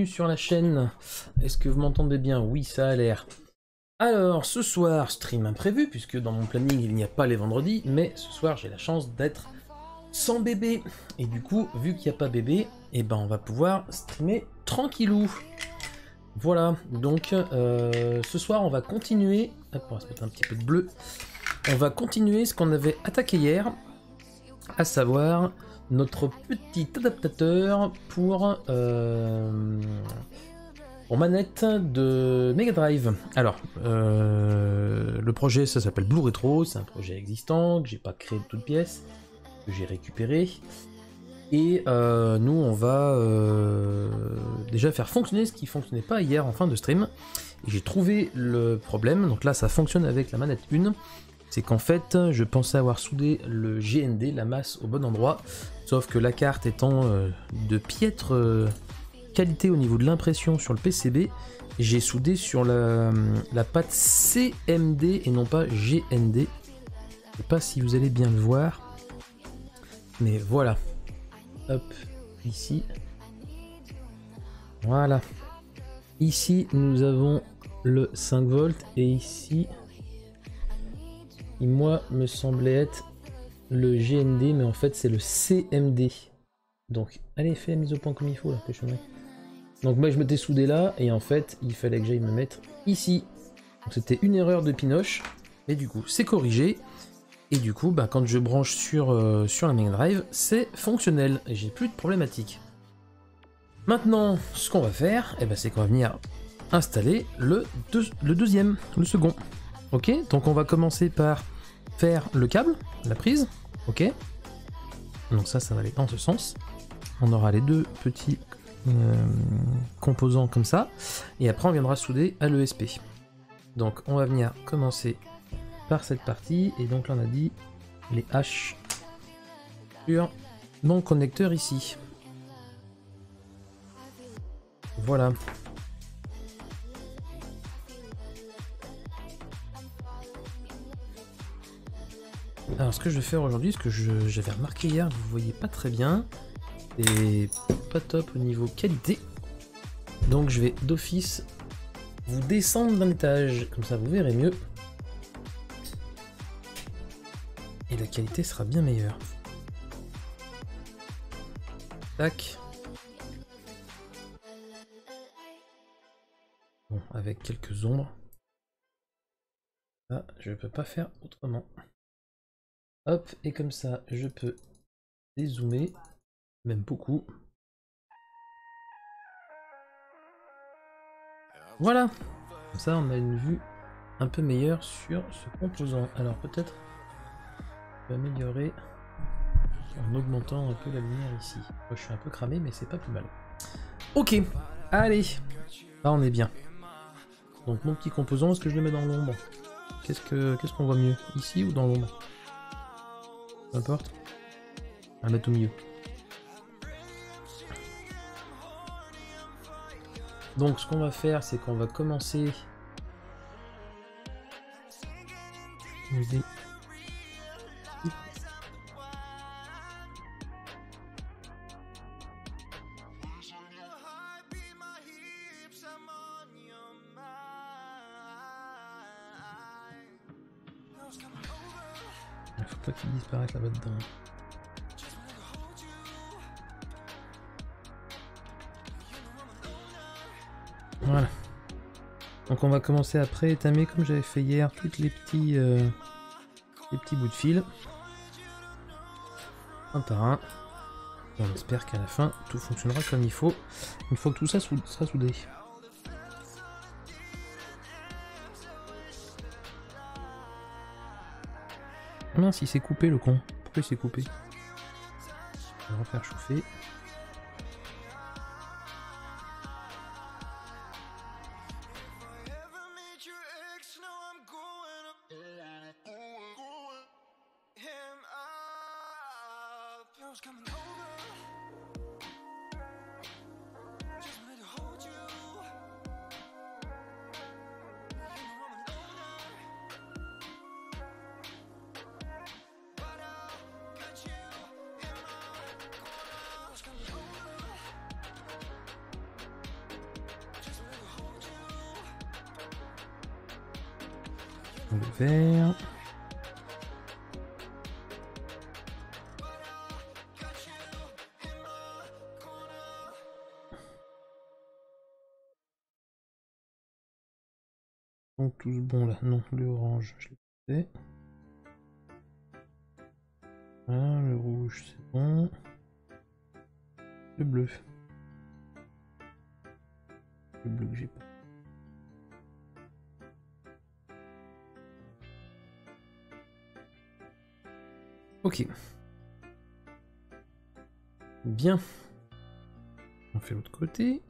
bienvenue sur la chaîne. Est-ce que vous m'entendez bien? Oui, ça a l'air. Alors, ce soir, stream imprévu, puisque dans mon planning il n'y a pas les vendredis, mais ce soir j'ai la chance d'être sans bébé. Et du coup, vu qu'il n'y a pas bébé, eh ben on va pouvoir streamer tranquillou. Voilà, donc ce soir on va continuer, hop, on va se mettre un petit peu de bleu, on va continuer ce qu'on avait attaqué hier, à savoir notre petit adaptateur pour manette de Mega Drive. Alors, le projet ça s'appelle Blue Retro, c'est un projet existant que j'ai pas créé de toutes pièces, que j'ai récupéré. Et nous on va déjà faire fonctionner ce qui fonctionnait pas hier en fin de stream. Et j'ai trouvé le problème, donc là ça fonctionne avec la manette 1. C'est qu'en fait je pensais avoir soudé le GND, la masse, au bon endroit. Sauf que la carte étant de piètre qualité au niveau de l'impression sur le PCB, j'ai soudé sur la patte CMD et non pas GND. Je sais pas si vous allez bien le voir. Mais voilà. Hop, ici. Voilà. Ici, nous avons le 5 volts et ici, qui moi me semblait être le GND, mais en fait c'est le CMD. Donc, allez, fais la mise au point comme il faut là, pêche-moi. Donc moi je m'étais soudé là et en fait il fallait que j'aille me mettre ici. Donc c'était une erreur de Pinoche, et du coup c'est corrigé. Et du coup, bah, quand je branche sur la Mega Drive, c'est fonctionnel et j'ai plus de problématique. Maintenant, ce qu'on va faire, eh ben, c'est qu'on va venir installer le second. Ok, donc on va commencer par faire le câble, la prise. Ok, donc ça va aller dans ce sens. On aura les deux petits composants comme ça, et après on viendra souder à l'ESP. Donc on va venir commencer par cette partie, et donc là on a dit les H sur mon connecteur ici. Voilà. Alors ce que je vais faire aujourd'hui, ce que j'avais remarqué hier, vous voyez pas très bien, et pas top au niveau qualité, donc je vais d'office vous descendre d'un étage, comme ça vous verrez mieux. Et la qualité sera bien meilleure. Tac. Bon, avec quelques ombres. Là, je peux pas faire autrement. Hop, et comme ça, je peux dézoomer, même beaucoup. Voilà. Comme ça, on a une vue un peu meilleure sur ce composant. Alors peut-être améliorer en augmentant un peu la lumière ici. Moi je suis un peu cramé mais c'est pas plus mal. Ok, allez, là on est bien. Donc mon petit composant, est-ce que je le mets dans l'ombre? Qu'est-ce qu'on voit mieux, ici ou dans l'ombre? Peu importe. On va le mettre au milieu. Donc ce qu'on va faire, c'est qu'on va commencer il faut pas qu'il disparaisse là-bas dedans. Voilà. Donc on va commencer à pré-étamer comme j'avais fait hier toutes les petits bouts de fil. Un par un. On espère qu'à la fin tout fonctionnera comme il faut. Une fois que tout ça sera soudé. Mince, il s'est coupé le con. Pourquoi il s'est coupé? On va refaire chauffer. Le vert. Donc tous bon là, non, le orange, je l'ai fait. Voilà, le rouge c'est bon. Le bleu. Le bleu que j'ai pas. Ok. Bien. On fait l'autre côté.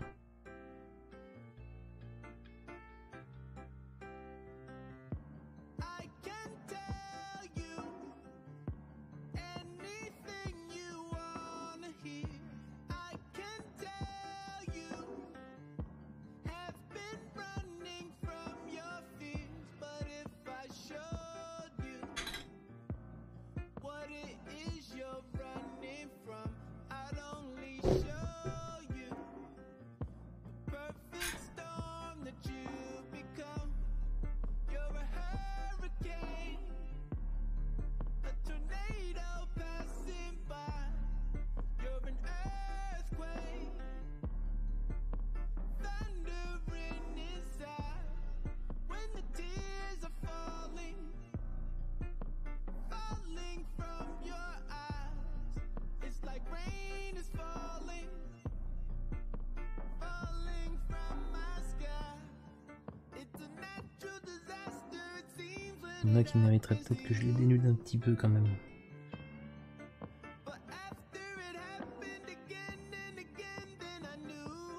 Il y en a qui mériteraient peut-être que je les dénude un petit peu quand même.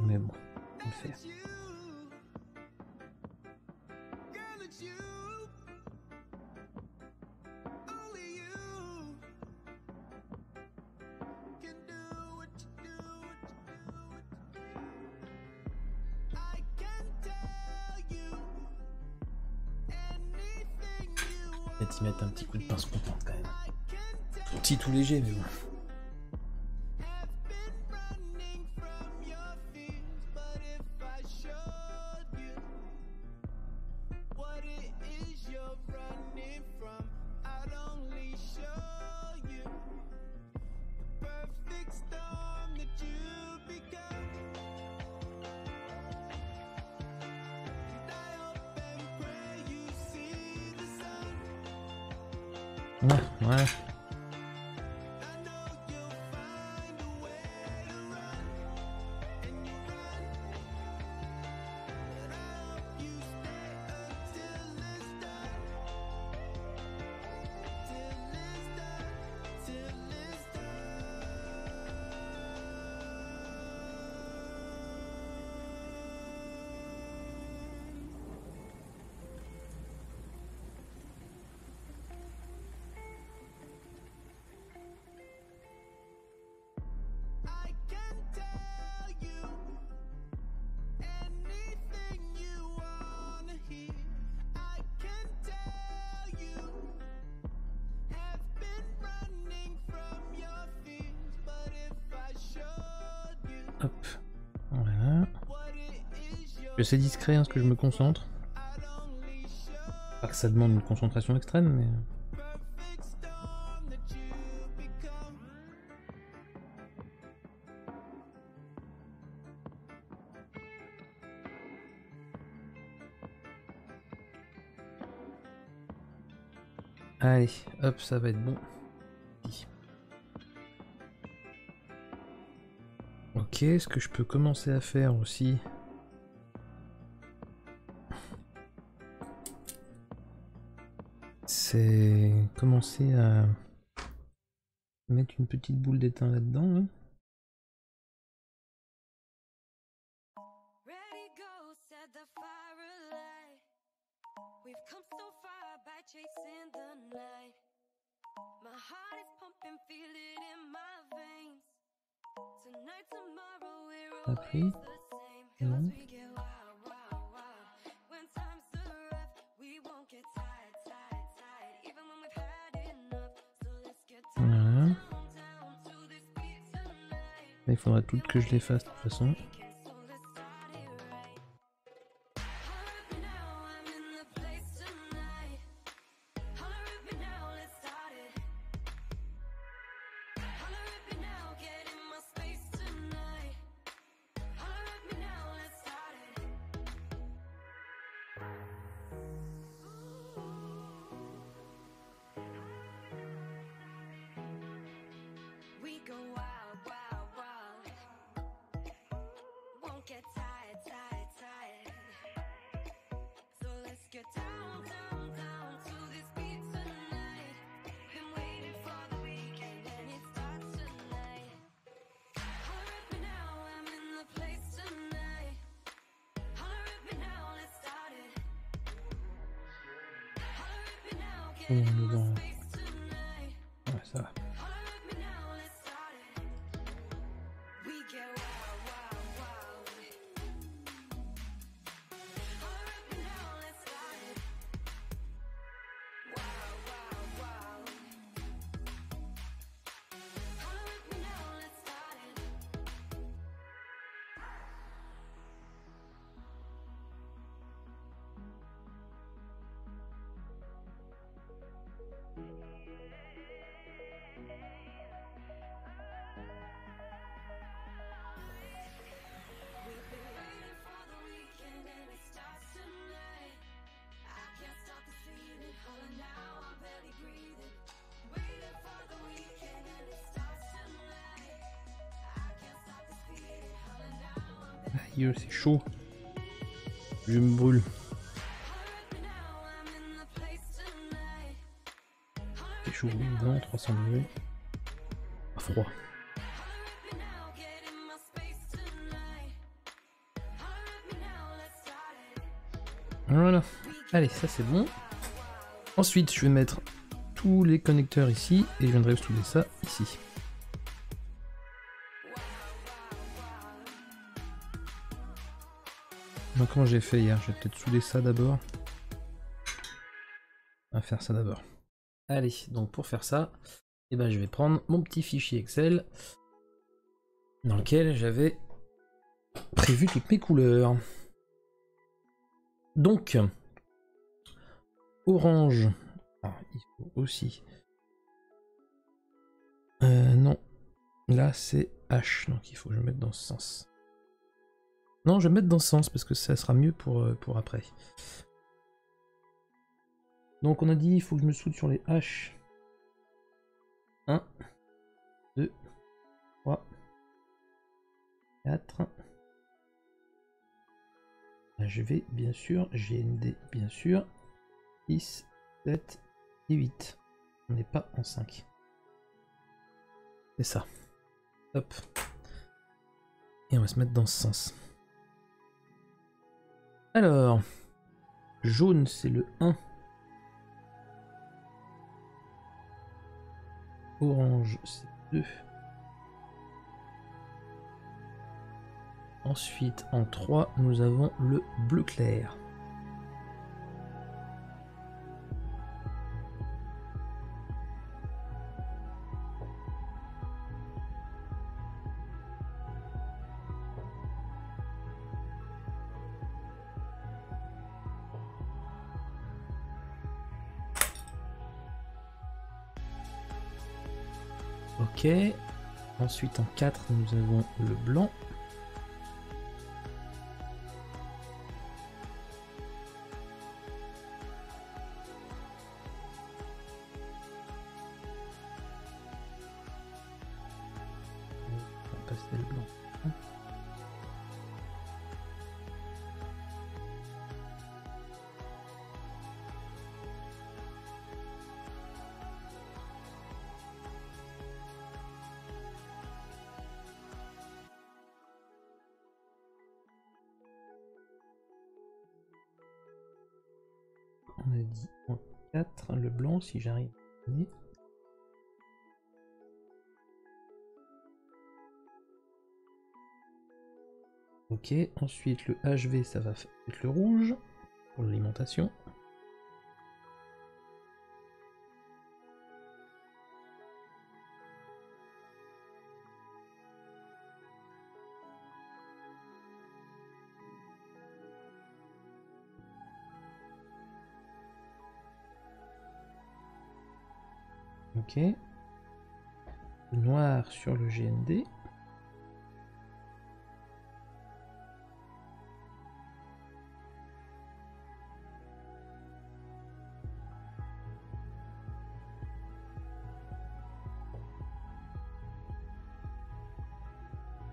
Mais bon, on va le faire. Peut-être y mettre un petit coup de pince contente quand même. Petit tout léger, mais bon. Ouais, ouais. Hop, voilà. Je suis assez discret parce que je me concentre. Pas que ça demande une concentration extrême, mais... Allez, hop, ça va être bon. Ok, ce que je peux commencer à faire aussi... c'est commencer à mettre une petite boule d'étain là-dedans. Là. Après, non. Voilà. Il faudra tout que je les fasse de toute façon. Bon. Ouais, ça va. Aïe, c'est chaud. Je me brûle. C'est chaud, évidemment, 300 degrés. À froid. Voilà. Allez, ça c'est bon. Ensuite, je vais mettre tous les connecteurs ici et je viendrai souder ça ici. Donc, comment j'ai fait hier? Je vais peut-être souder ça d'abord. On va faire ça d'abord. Allez, donc pour faire ça, eh ben, je vais prendre mon petit fichier Excel dans lequel j'avais prévu toutes mes couleurs. Donc, orange. Ah, il faut aussi. Non, là c'est H, donc il faut que je mette dans ce sens. Non, je vais mettre dans ce sens parce que ça sera mieux pour après. Donc on a dit il faut que je me soude sur les H. 1, 2, 3, 4. HV bien sûr, GND bien sûr. 6, 7 et 8. On n'est pas en 5. C'est ça. Hop. Et on va se mettre dans ce sens. Alors, jaune c'est le 1. Orange c'est 2. Ensuite en 3 nous avons le bleu clair. Ok, ensuite en 4 nous avons le blanc. On va passer le blanc. On a dit en 4 le blanc si j'arrive à donner. Ok, ensuite le HV ça va être le rouge pour l'alimentation. Ok. Le noir sur le GND.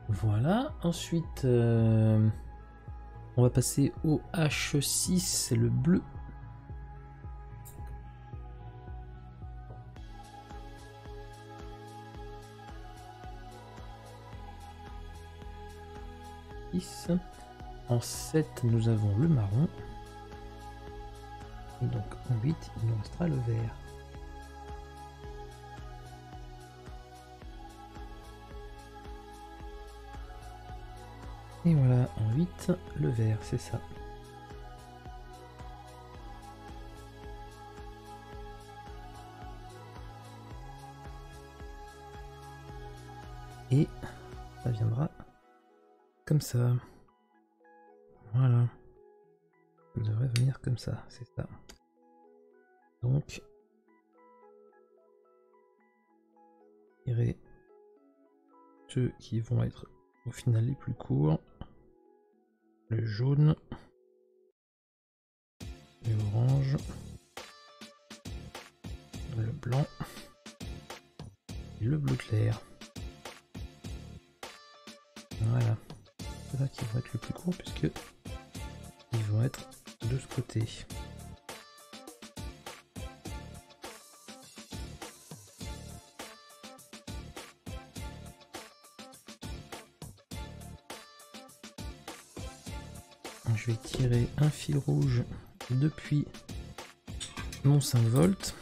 Voilà, ensuite on va passer au H6, c'est le bleu. 6. En 7, nous avons le marron. Et donc en 8, il nous restera le vert. Et voilà, en 8, le vert, c'est ça. Et ça viendra comme ça. Voilà. Ça devrait venir comme ça, c'est ça. Donc, tirer ceux qui vont être au final les plus courts. Le jaune, l'orange, le blanc et le bleu clair. Voilà. C'est ça qui va être le plus court puisque ils vont être de ce côté. Je vais tirer un fil rouge depuis mon 5 volts.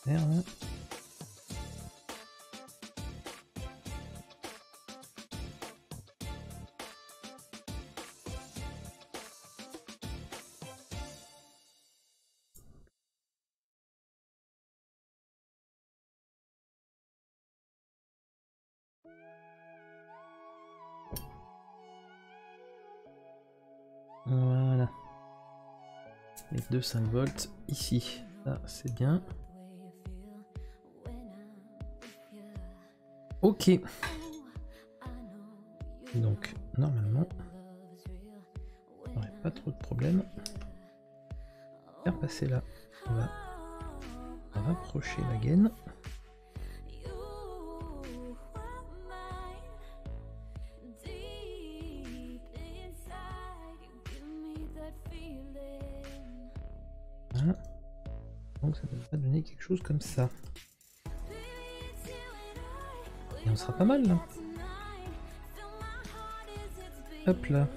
Merde. Voilà. Les deux 5 volts ici. Ça, c'est bien. Ok. Donc, normalement, on n'aurait pas trop de problème. Faire passer là. On va rapprocher la gaine. Voilà. Donc ça devrait donner quelque chose comme ça. Et on sera pas mal là. Hop là.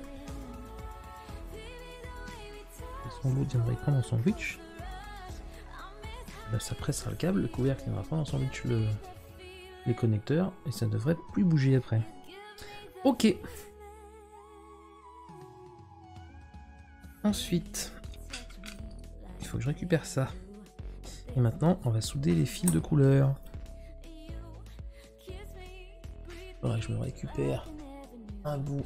Son bout viendra y prendre en sandwich. Là, ça pressera le câble, le couvercle viendra prendre en sandwich les connecteurs et ça devrait plus bouger après. Ok. Ensuite, il faut que je récupère ça. Et maintenant, on va souder les fils de couleur. Faudrait que je me récupère un bout.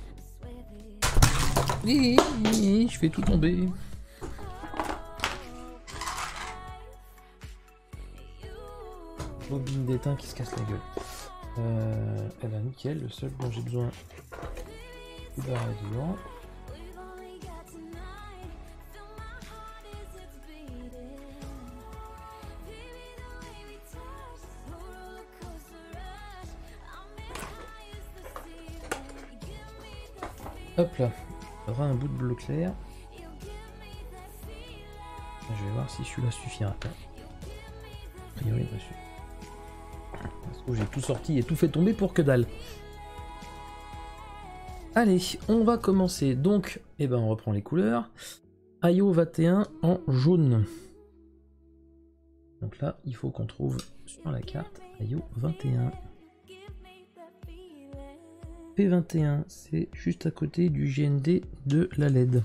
Je fais tout tomber. Bobine d'étain qui se casse la gueule. Eh ben nickel, le seul dont j'ai besoin est barré dedans. Hop là, il faudra un bout de bleu clair. Je vais voir si celui-là suffira. A priori, il va suffire. Parce que j'ai tout sorti et tout fait tomber pour que dalle. Allez, on va commencer. Donc, eh ben, on reprend les couleurs. IO 21 en jaune. Donc là, il faut qu'on trouve sur la carte IO 21. P21, c'est juste à côté du GND de la LED.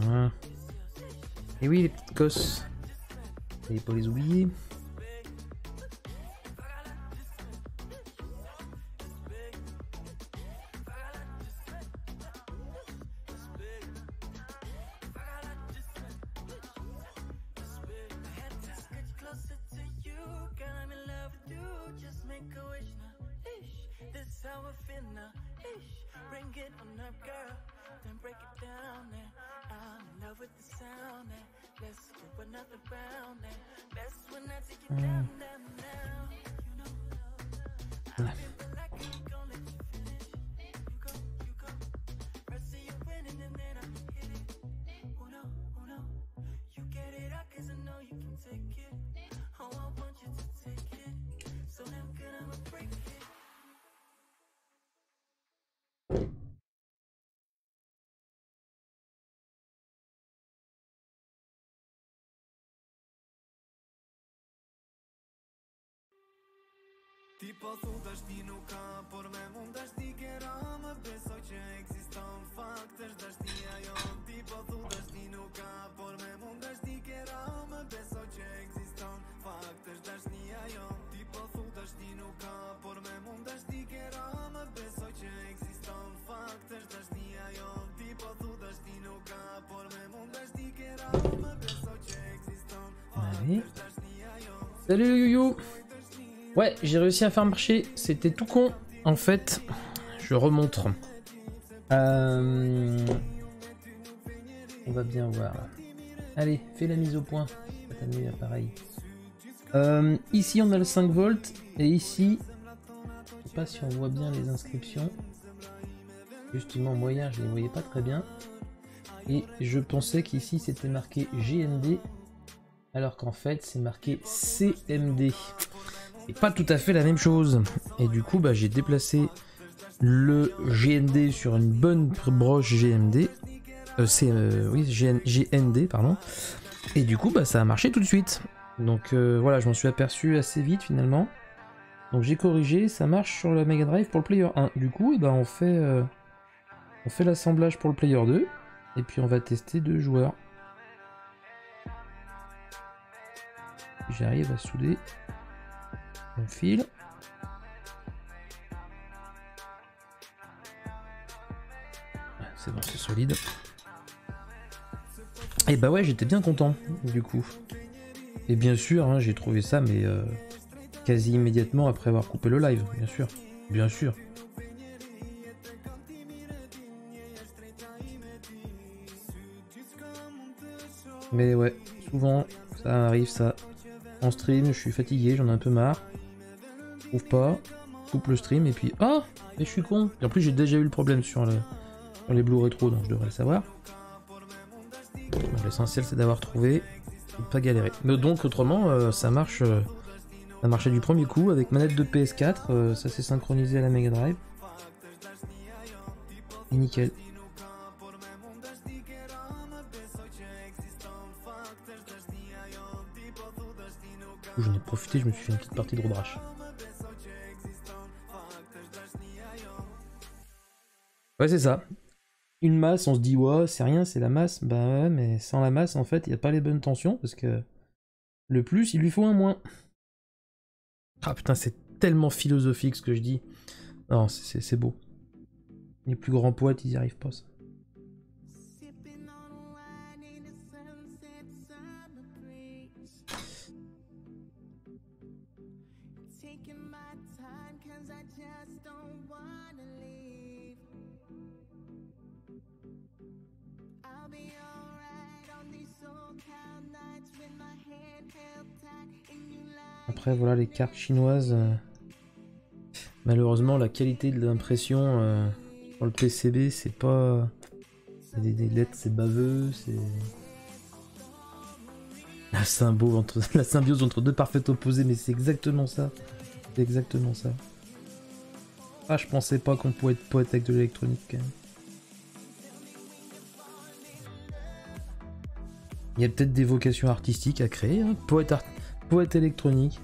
Voilà. Et oui, les petites cosses. Et pas les oublier. Tipo dashni nuk ka, por me mund dashni kera më besoj që ekziston faktesh dashni ajo. Tipo dashni nuk ka, por me mund dashni kera më besoj që ekziston faktesh dashni ajo. Tipo dashni nuk ka, por me mund dashni kera më besoj që ekziston faktesh dashni ajo. Tipo dashni nuk ka, por me mund dashni kera më besoj që ekziston faktesh dashni ajo. Salut le yo-yo. Ouais, j'ai réussi à faire marcher, c'était tout con. En fait, je remontre. On va bien voir. Allez, fais la mise au point. T'as mis l'appareil. Ici, on a le 5 volts. Et ici, je sais pas si on voit bien les inscriptions. Justement, moi hier, je les voyais pas très bien. Et je pensais qu'ici, c'était marqué GND. Alors qu'en fait, c'est marqué CMD. C'est pas tout à fait la même chose. Et du coup, bah, j'ai déplacé le GND sur une bonne broche GMD. Oui, GND, pardon. Et du coup, bah, ça a marché tout de suite. Donc voilà, je m'en suis aperçu assez vite finalement. Donc j'ai corrigé, ça marche sur la Mega Drive pour le Player 1. Du coup, et bah, on fait l'assemblage pour le Player 2. Et puis on va tester 2 joueurs. J'arrive à souder mon fil. C'est bon, c'est solide. Et bah ouais, j'étais bien content du coup. Et bien sûr, hein, j'ai trouvé ça, mais quasi immédiatement après avoir coupé le live, bien sûr. Bien sûr. Mais ouais, souvent, ça arrive ça. En stream, je suis fatigué, j'en ai un peu marre. Je trouve pas. Coupe le stream et puis... Oh, mais je suis con. Et en plus, j'ai déjà eu le problème sur les Blue Retro, donc je devrais le savoir. L'essentiel, c'est d'avoir trouvé et de pas galérer. Mais donc, autrement, ça marche... ça marchait du premier coup avec manette de PS4. Ça s'est synchronisé à la Mega Drive. Et nickel. J'en ai profité, je me suis fait une petite partie de road rash. Ouais, c'est ça. Une masse, on se dit, ouais, c'est rien, c'est la masse. Bah ouais, mais sans la masse, en fait, il n'y a pas les bonnes tensions parce que le plus, il lui faut un moins. Ah putain, c'est tellement philosophique ce que je dis. Non, c'est beau. Les plus grands poètes, ils n'y arrivent pas, ça. Après, voilà, les cartes chinoises. Malheureusement, la qualité de l'impression sur le PCB, c'est pas... Des lettres, c'est baveux, c'est... La symbiose entre deux parfaits opposés, mais c'est exactement ça. C'est exactement ça. Ah, je pensais pas qu'on pouvait être poète avec de l'électronique, quand même. Il y a peut-être des vocations artistiques à créer, hein. Poète électronique.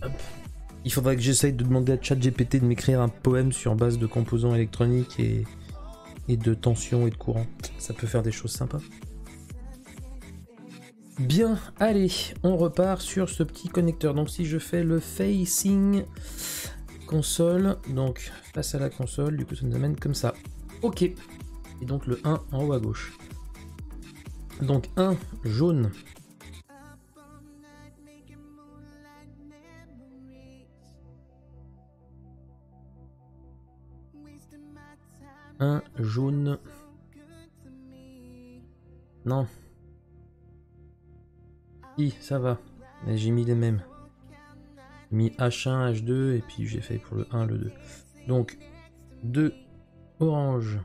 Hop. Il faudrait que j'essaye de demander à ChatGPT de m'écrire un poème sur base de composants électroniques et de tension et de courant. Ça peut faire des choses sympas. Bien, allez, on repart sur ce petit connecteur. Donc si je fais le facing console, donc face à la console, du coup ça nous amène comme ça. Ok. Et donc le 1 en haut à gauche. Donc 1 jaune. Un jaune. Non. Si, ça va. Mais j'ai mis les mêmes. J'ai mis H1, H2 et puis j'ai fait pour le 1, le 2. Donc 2 orange.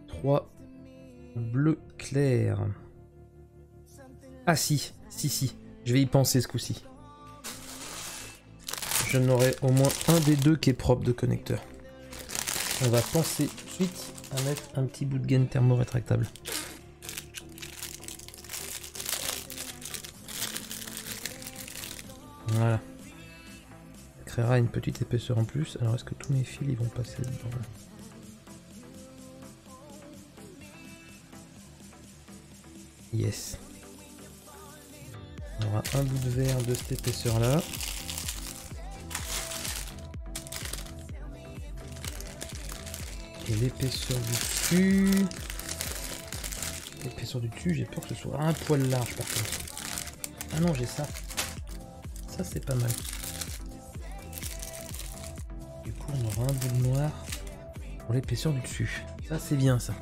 3 bleu clair. Ah si. Je vais y penser ce coup-ci. Je n'aurai au moins un des deux qui est propre de connecteur. On va penser tout de suite à mettre un petit bout de gaine thermo-rétractable. Voilà. Ça créera une petite épaisseur en plus. Alors est-ce que tous mes fils ils vont passer dedans? Yes. On aura un bout de verre de cette épaisseur là. Et l'épaisseur du dessus. L'épaisseur du dessus, j'ai peur que ce soit un poil large par contre. Ah non, j'ai ça. Ça c'est pas mal. Du coup on aura un bout de noir pour l'épaisseur du dessus. Ça c'est bien ça.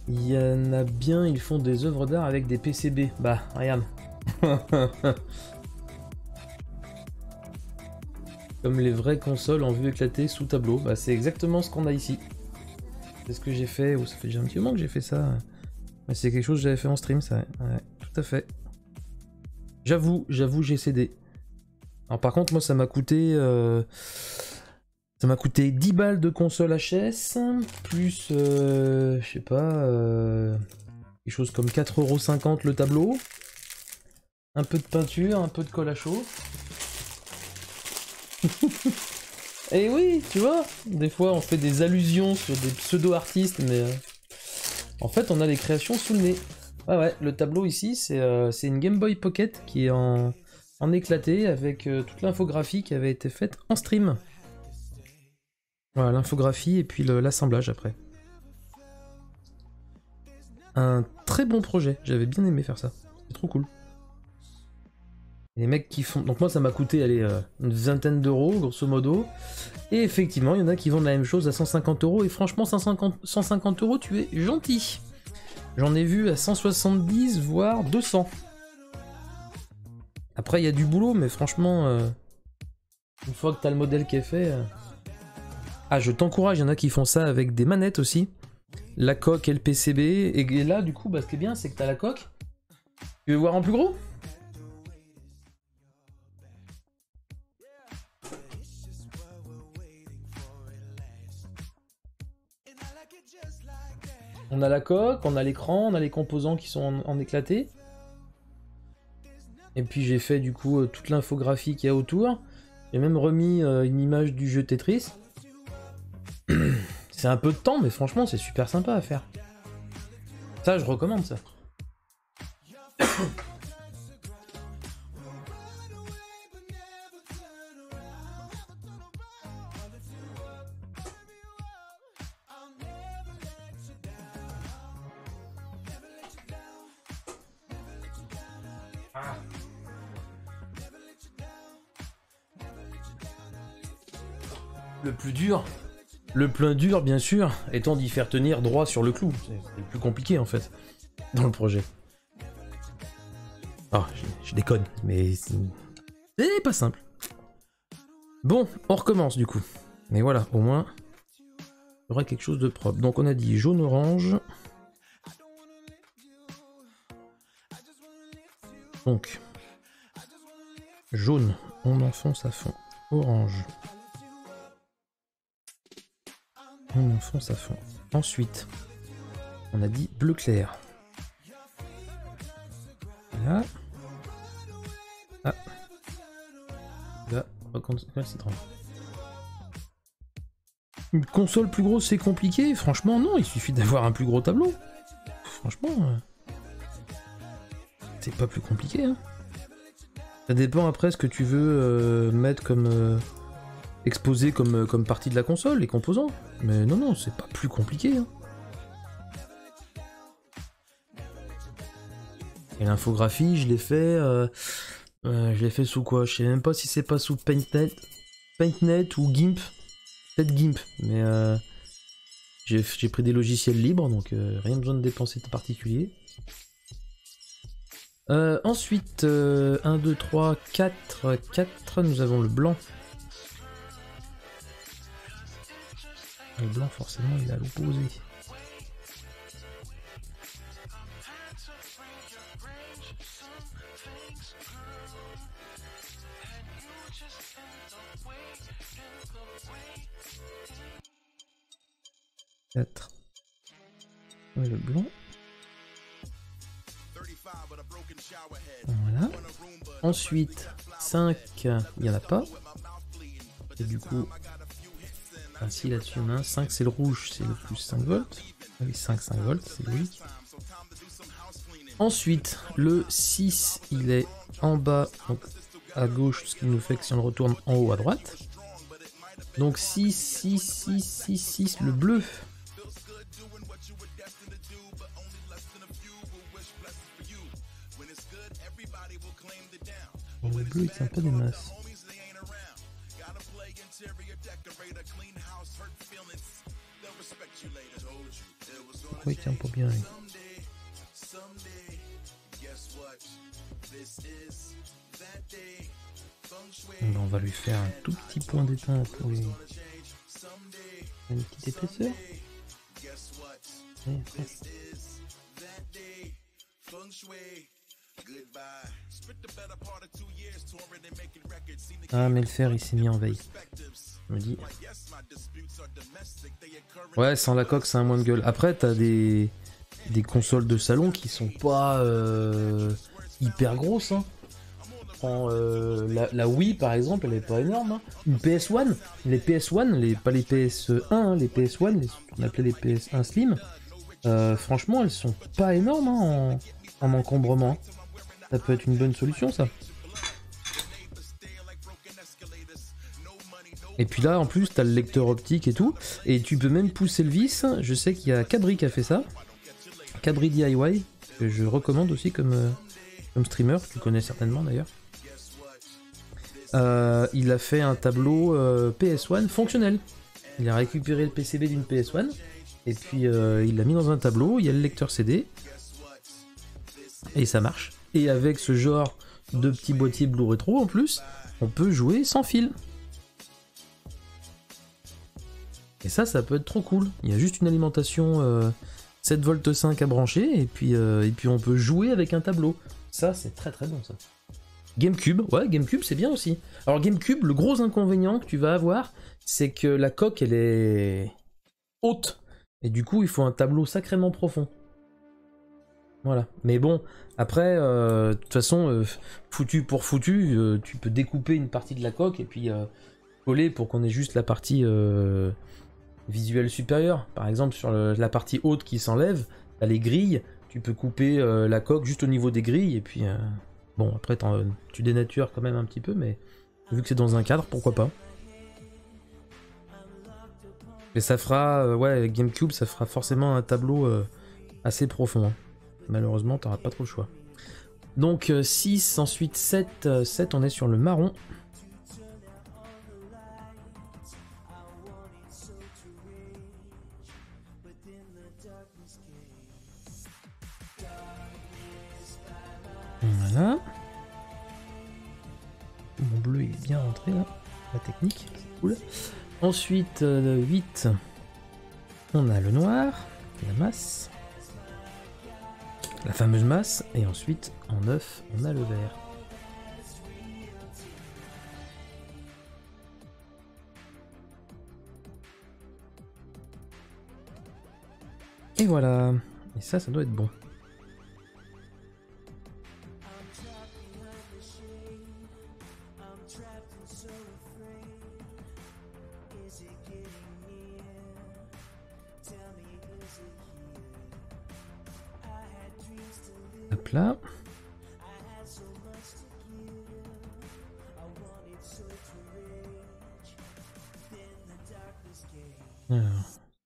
Il y en a bien, ils font des œuvres d'art avec des PCB. Bah, regarde. Comme les vraies consoles en vue éclatée sous tableau. Bah, c'est exactement ce qu'on a ici. C'est ce que j'ai fait, ou ça fait déjà un petit moment que j'ai fait ça. Mais c'est quelque chose que j'avais fait en stream, ça. Ouais, tout à fait. J'avoue, j'ai cédé. Alors par contre, moi, ça m'a coûté... Ça m'a coûté 10 balles de console HS, plus, je sais pas, quelque chose comme 4,50 € le tableau. Un peu de peinture, un peu de colle à chaud. Et oui, tu vois, des fois on fait des allusions sur des pseudo-artistes, mais en fait on a les créations sous le nez. Ouais, le tableau ici, c'est une Game Boy Pocket qui est en éclaté avec toute l'infographie qui avait été faite en stream. Voilà, l'infographie et puis l'assemblage après. Un très bon projet, j'avais bien aimé faire ça. C'est trop cool. Et les mecs qui font... Donc moi ça m'a coûté allez, une vingtaine d'euros grosso modo. Et effectivement il y en a qui vendent la même chose à 150 € et franchement 150 € tu es gentil. J'en ai vu à 170 voire 200. Après il y a du boulot mais franchement une fois que t'as le modèle qui est fait... Ah, je t'encourage, il y en a qui font ça avec des manettes aussi. La coque et le PCB. Et là, du coup, bah, ce qui est bien, c'est que t'as la coque. Tu veux voir en plus gros? On a la coque, on a l'écran, on a les composants qui sont en éclaté. Et puis j'ai fait du coup toute l'infographie qu'il y a autour. J'ai même remis une image du jeu Tetris. C'est un peu de temps, mais franchement, c'est super sympa à faire. Ça, je recommande ça. Le plus dur, bien sûr, étant d'y faire tenir droit sur le clou. C'est le plus compliqué, en fait, dans le projet. Ah, je déconne, mais c'est pas simple. Bon, on recommence, du coup. Mais voilà, au moins, il y aura quelque chose de propre. Donc, on a dit jaune-orange. Donc, jaune, on enfonce à fond. Orange. On enfonce à fond. Ensuite, on a dit bleu clair. Voilà. Ah. Là, récalcitrant. Une console plus grosse, c'est compliqué? Franchement, non, il suffit d'avoir un plus gros tableau. Franchement, c'est pas plus compliqué. Hein. Ça dépend après ce que tu veux mettre comme... exposer comme partie de la console, les composants. Mais non, non, c'est pas plus compliqué. Hein. Et l'infographie, je l'ai fait sous quoi? Je sais même pas si c'est pas sous PaintNet ou GIMP. Peut-être GIMP, mais j'ai pris des logiciels libres, donc rien besoin de dépenser de particulier. Ensuite, 1, 2, 3, 4, nous avons le blanc. Le blanc, forcément, il est à l'opposé. Ouais, le blanc. Voilà. Ensuite, 5, il n'y en a pas. Et du coup, ainsi là-dessus, on a un 5, c'est le rouge, c'est le plus 5 volts. Ah oui, 5 volts, c'est logique. Ensuite, le 6, il est en bas, donc à gauche, ce qui nous fait que si on le retourne en haut à droite. Donc 6, 6, 6, 6, 6, le bleu. Bon, le bleu, il tient pas des masses. Pourquoi il tient pas bien lui? On va lui faire un tout petit point d'étain pour lui. Une petite épaisseur. Ah mais le fer il s'est mis en veille. Je me dis. Ouais, sans la coque c'est un moins de gueule. Après t'as des consoles de salon qui sont pas hyper grosses. Hein. Prends la Wii par exemple, elle est pas énorme. Hein. Une PS1, les PS1, pas les PS1, hein, les PS1, on appelait les PS1 Slim. Franchement, elles sont pas énormes hein, en encombrement. Ça peut être une bonne solution ça. Et puis là en plus t'as le lecteur optique et tout. Et tu peux même pousser le vis. Je sais qu'il y a Cabri qui a fait ça. Cabri DIY, que je recommande aussi comme streamer, tu connais certainement d'ailleurs. Il a fait un tableau PS1 fonctionnel. Il a récupéré le PCB d'une PS1 et puis il l'a mis dans un tableau, il y a le lecteur CD et ça marche. Et avec ce genre de petit boîtier Blue Retro en plus, on peut jouer sans fil. Et ça peut être trop cool. Il y a juste une alimentation 7,5 V à brancher et puis on peut jouer avec un tableau. Ça c'est très très bon ça. GameCube, ouais GameCube c'est bien aussi. Alors GameCube, le gros inconvénient que tu vas avoir, c'est que la coque elle est haute. Et du coup il faut un tableau sacrément profond. Voilà. Mais bon, après, de toute façon, foutu pour foutu, tu peux découper une partie de la coque et puis coller pour qu'on ait juste la partie visuelle supérieure. Par exemple, sur la partie haute qui s'enlève, t'as les grilles, tu peux couper la coque juste au niveau des grilles et puis... bon, après, tu dénatures quand même un petit peu, mais vu que c'est dans un cadre, pourquoi pas. Mais ça fera... ouais, GameCube, ça fera forcément un tableau assez profond. Hein. Malheureusement, t'auras pas trop le choix. Donc 6, ensuite 7. 7, on est sur le marron. Voilà. Mon bleu il est bien rentré là. La technique, c'est cool. Ensuite, 8. On a le noir, la masse. La fameuse masse, et ensuite en 9 on a le vert. Et voilà, et ça doit être bon. Hop là. Alors,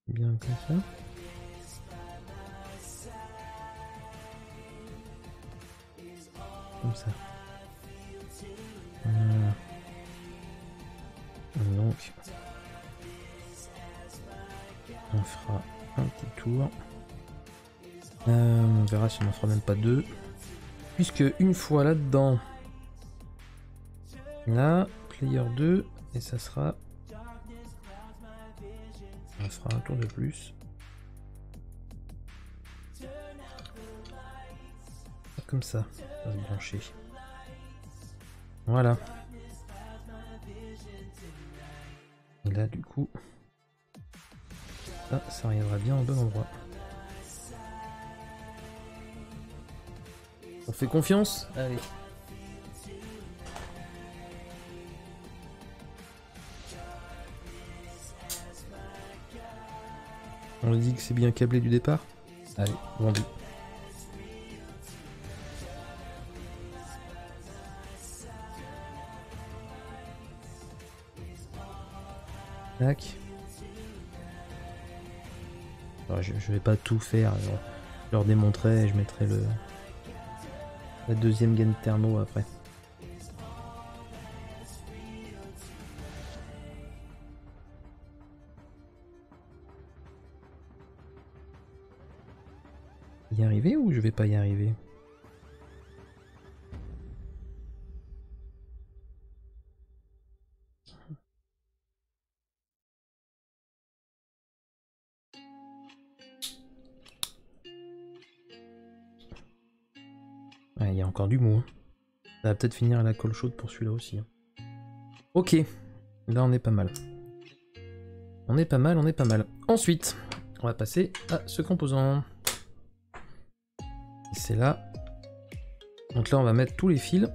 bien comme ça. Comme ça. Voilà. Donc, on fera un petit tour. On verra si on en fera même pas deux. Puisque une fois là-dedans, là, player 2, et ça sera... On fera un tour de plus. Comme ça, ça va se brancher. Voilà. Et là, du coup, ça arrivera bien au bon endroit. On fait confiance? Allez. On dit que c'est bien câblé du départ? Allez, vendu. Tac. Alors, je vais pas tout faire. Je leur démontrerai et je mettrai la deuxième gaine thermo après. Y arriver ou je vais pas y arriver? Il y a encore du mou. Hein. Ça va peut-être finir à la colle chaude pour celui-là aussi. Hein. Ok, là on est pas mal. On est pas mal, on est pas mal. Ensuite, on va passer à ce composant. C'est là. Donc là on va mettre tous les fils.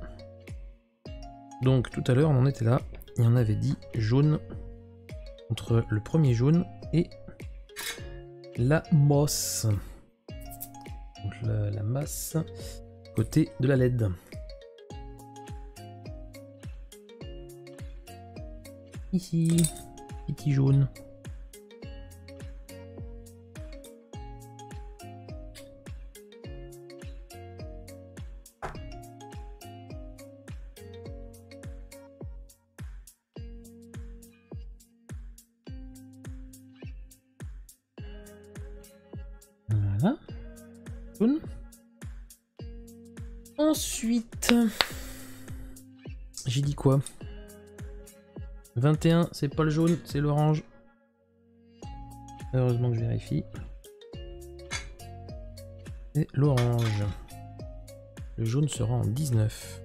Donc tout à l'heure on en était là. Il y en avait dit jaune entre le premier jaune et la mosse. Donc la masse côté de la LED. Ici, petit jaune. Voilà. Jaune. Ensuite, j'ai dit quoi? 21, c'est pas le jaune, c'est l'orange. Heureusement que je vérifie. C'est l'orange. Le jaune sera en 19.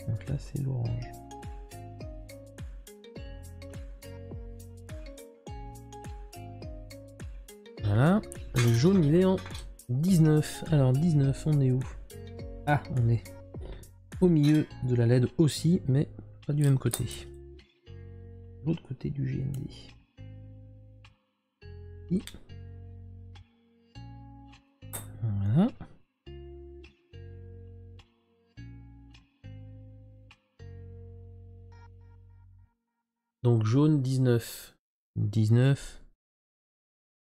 Donc là, c'est l'orange. Voilà, le jaune il est en 19. Alors 19, on est où? Ah, on est au milieu de la LED aussi, mais pas du même côté. L'autre côté du GND. Et... Voilà. Donc jaune 19. 19.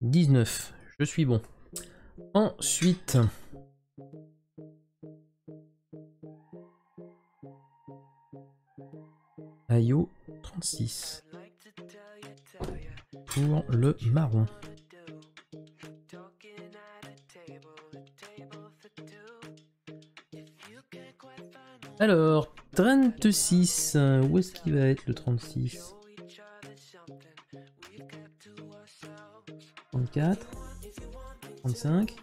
19, je suis bon. Ensuite, Ayo 36 pour le marron. Alors, 36, où est-ce qu'il va être le 36? 34, 35.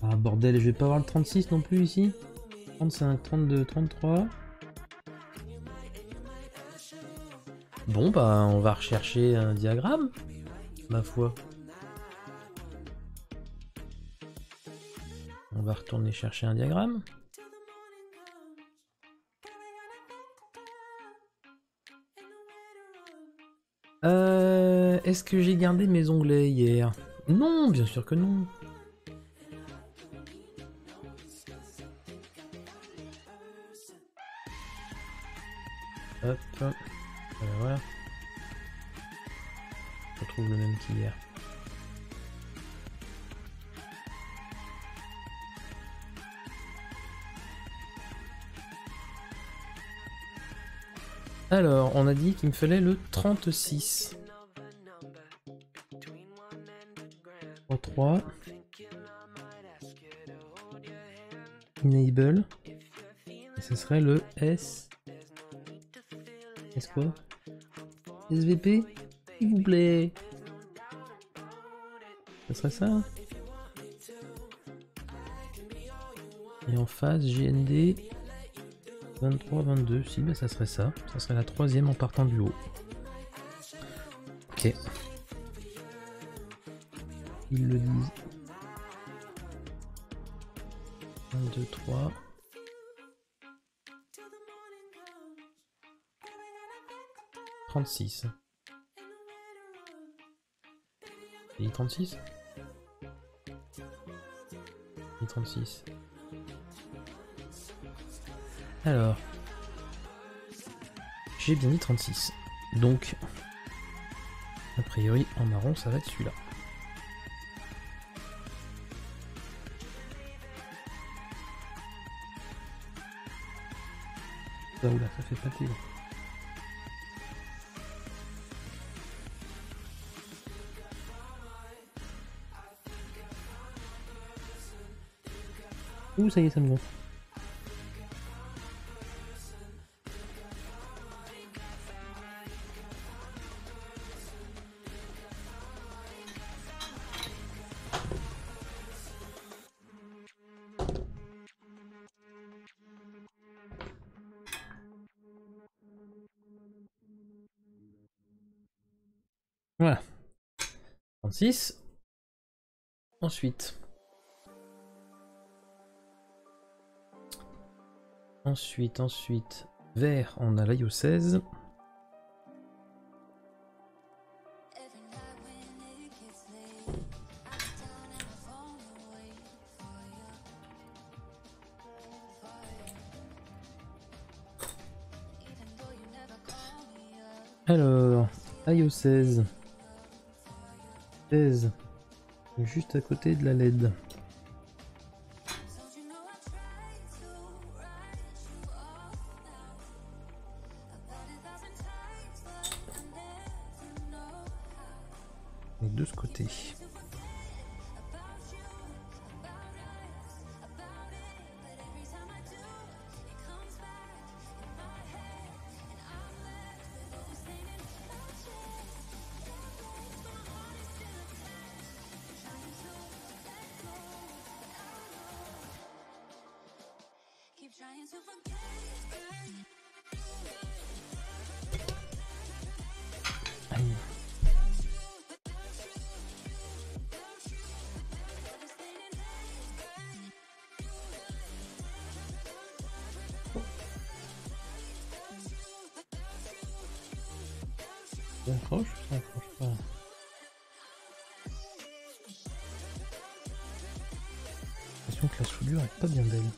Ah bordel, je vais pas avoir le 36 non plus ici. 35, 32, 33. Bon bah on va rechercher un diagramme, ma foi. On va retourner chercher un diagramme. Est-ce que j'ai gardé mes onglets hier? Non, bien sûr que non. Hop. Voilà. On retrouve le même qu'hier. Alors, on a dit qu'il me fallait le 36. 3. Enable. Et ce serait le S. Est-ce quoi? SVP? S'il vous plaît. Ce serait ça. Et en face, GND 23, 22. Si, bah ça serait ça. Ça serait la troisième en partant du haut. Ok. Ils le disent. 1, 2, 3. « 36. Il dit 36 ? Il dit 36. Alors. J'ai bien dit 36. Donc. A priori, en marron, ça va être celui-là. Ah, oula, ça fait pâter. Ouh, ça y est, ça me gonfle. Voilà. 36. Ensuite, vert, on a l'IO 16. Alors, IO 16. 16. Juste à côté de la LED. Et de ce côté. Aïe. Ça accroche ou ça accroche pas? J'ai l'impression que la soudure est pas bien belle.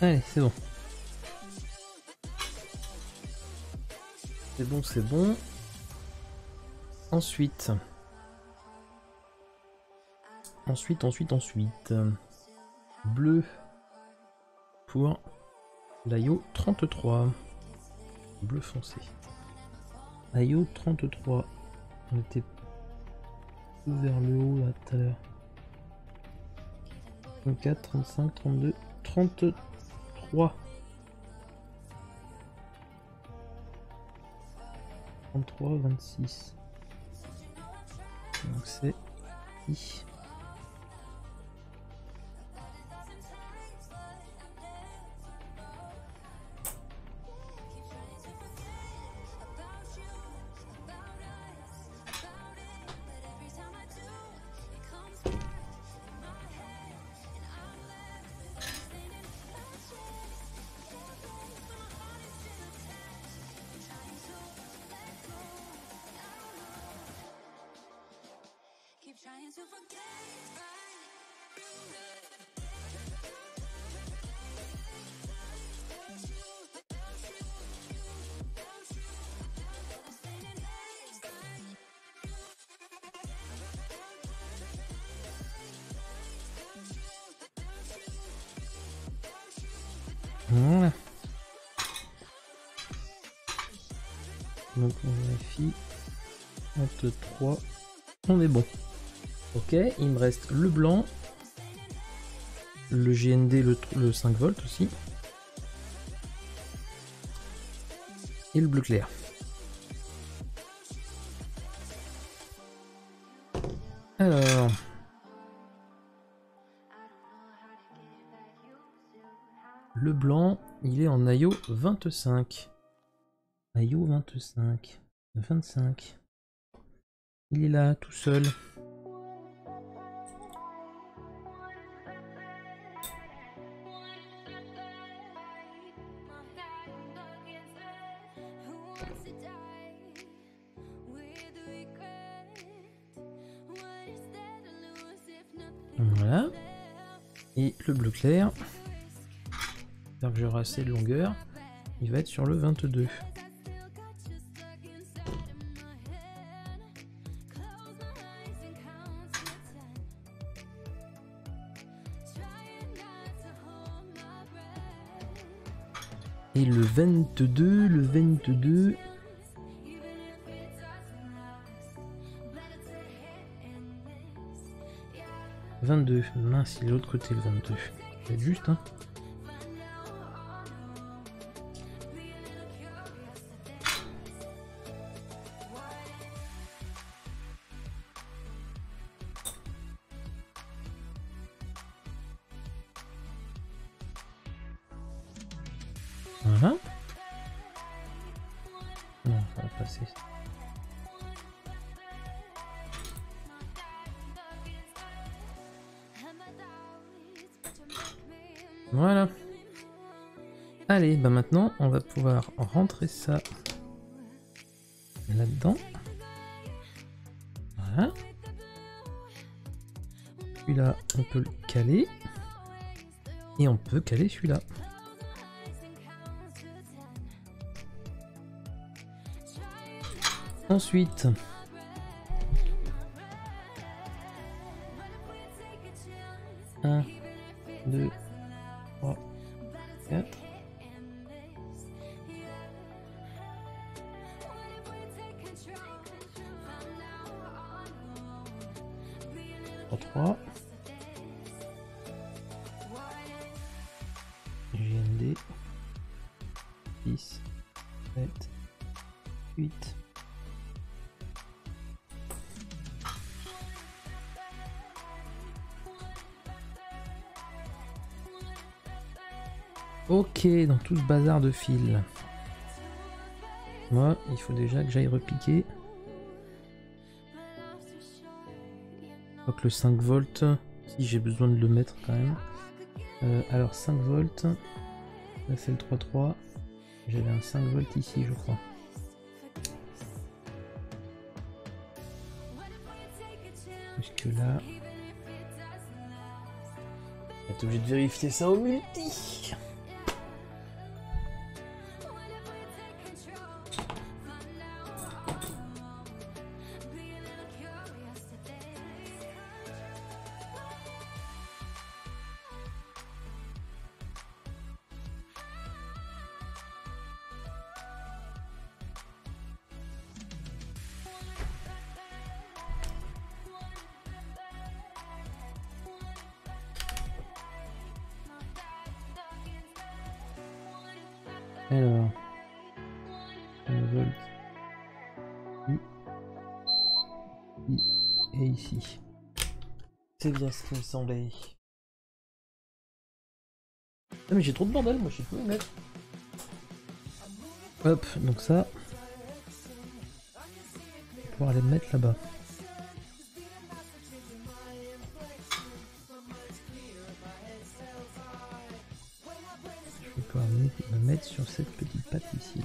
Allez, c'est bon. C'est bon, c'est bon. Ensuite. Bleu pour l'IO 33. Bleu foncé. IO 33. On était vers le haut là tout à l'heure. 34, 35, 32, 33. 33, 26. Donc c'est I. Voilà. Donc on vérifie. 23. On est bon. Ok, il me reste le blanc. Le GND, le 5 volts aussi. Et le bleu clair. Alors. Le blanc, il est en IO 25. IO 25. 25. Il est là, tout seul. Voilà. Et le bleu clair. J'espère que j'aurai assez de longueur. Il va être sur le 22. Et le 22. 22. Mince, il est de l'autre côté le 22. C'est juste, hein. Voilà. Non, ça va passer. Voilà. Allez, bah maintenant, on va pouvoir rentrer ça là-dedans. Voilà. Celui-là, on peut le caler. Et on peut caler celui-là. Ensuite, un, 2, 3, 4. GND 10, 7, 8. Ok, dans tout ce bazar de fil. Moi, il faut déjà que j'aille repiquer. Je crois que le 5 volts, si j'ai besoin de le mettre quand même. Alors 5 volts, là c'est le 3.3. J'avais un 5 volts ici, je crois. Puisque là, on est obligé de vérifier ça au multi. Alors, 1 volt et ici. C'est bien ce qui me semblait. Ah mais j'ai trop de bordel, moi je sais plus où les mettre. Hop, donc ça, on va pouvoir les mettre là-bas. Je vais pouvoir me mettre sur cette petite patte ici.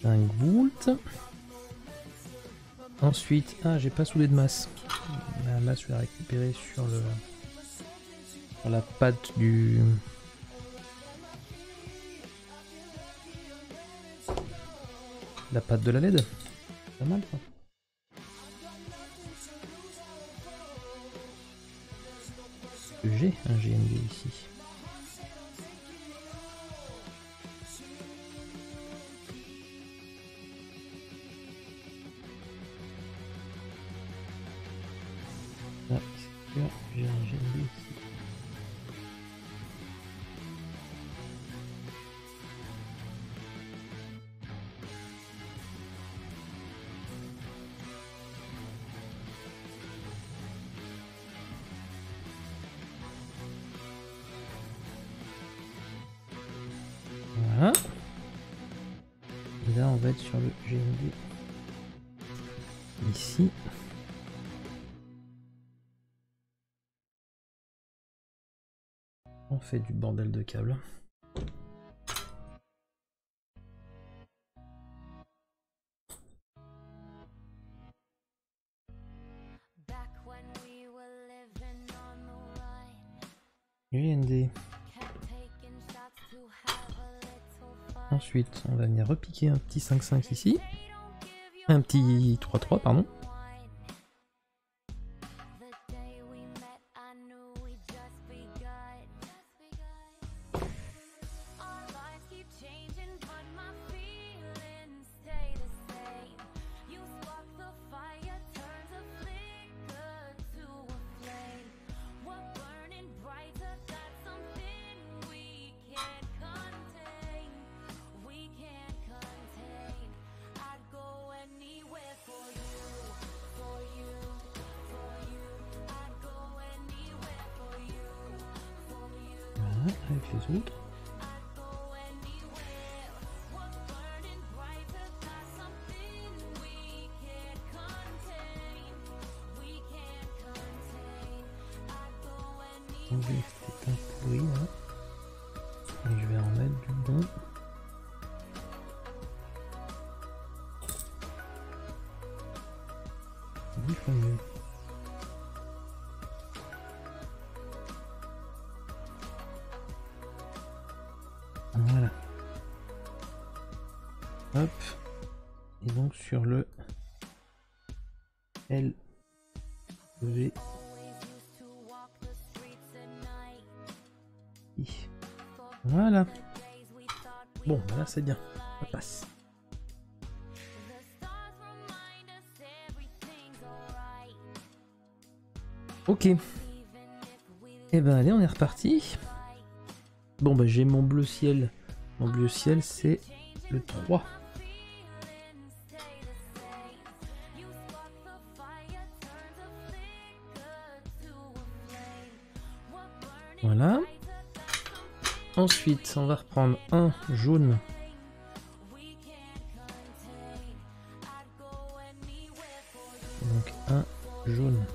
5 volts. Ensuite, ah, j'ai pas soudé de masse. La masse, je vais la récupérer sur la patte du... La patte de la LED. Pas mal, quoi. J'ai un GMD ici. Ah, c'est sûr, j'ai un GMD ici. Voilà. Et là, on va être sur le GMD ici. On fait du bordel de câbles. GND. Ensuite, on va venir repiquer un petit 5-5 ici. Un petit 3-3, pardon. Avec les autres. On va c'était un pourri là. Et je vais en mettre du bon. C'est 10 fois mieux. Voilà. Hop. Et donc sur le LV. Voilà. Bon, là c'est bien. Ça passe. Ok. Et ben allez, on est reparti. Bon bah j'ai mon bleu ciel. Mon bleu ciel c'est le 3. Voilà. Ensuite on va reprendre un jaune. Donc un jaune.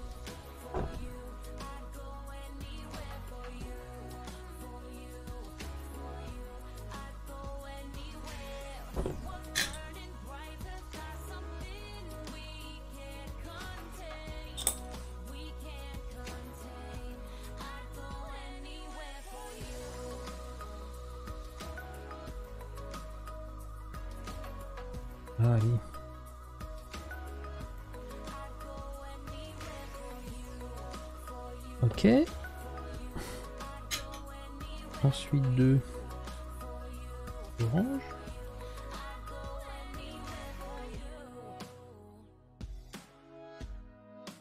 Ah oui. Ok. Ensuite deux orange.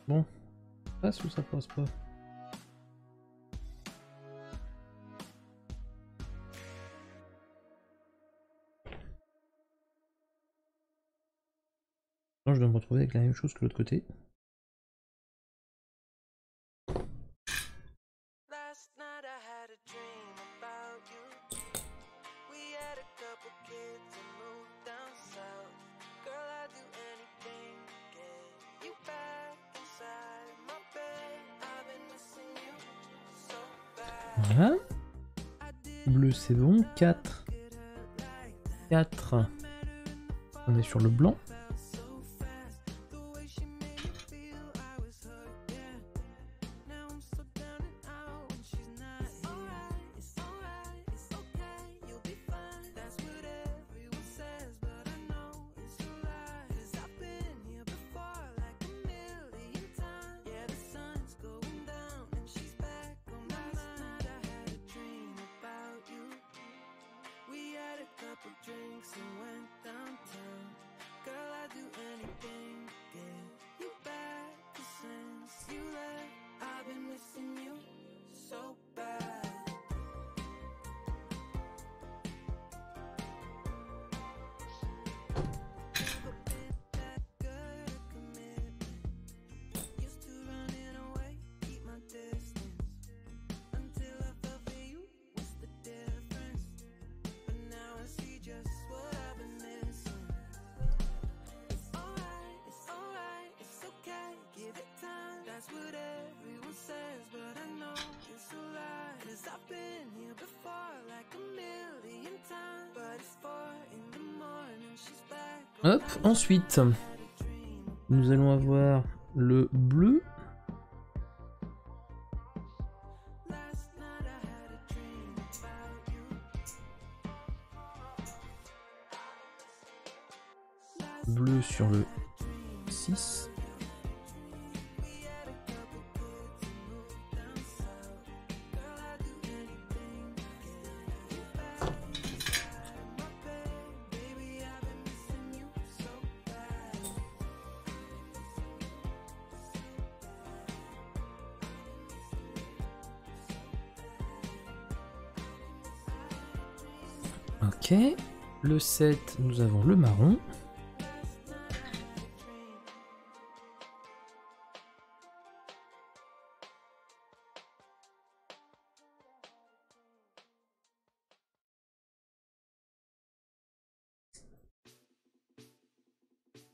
Bon, ça passe ou ça passe pas? Non, je dois me retrouver avec la même chose que l'autre côté. Voilà. Bleu c'est bon. 4. 4. On est sur le blanc. Hop, ensuite, nous allons avoir le bleu. Bleu sur le 6. Ok, le 7, nous avons le marron.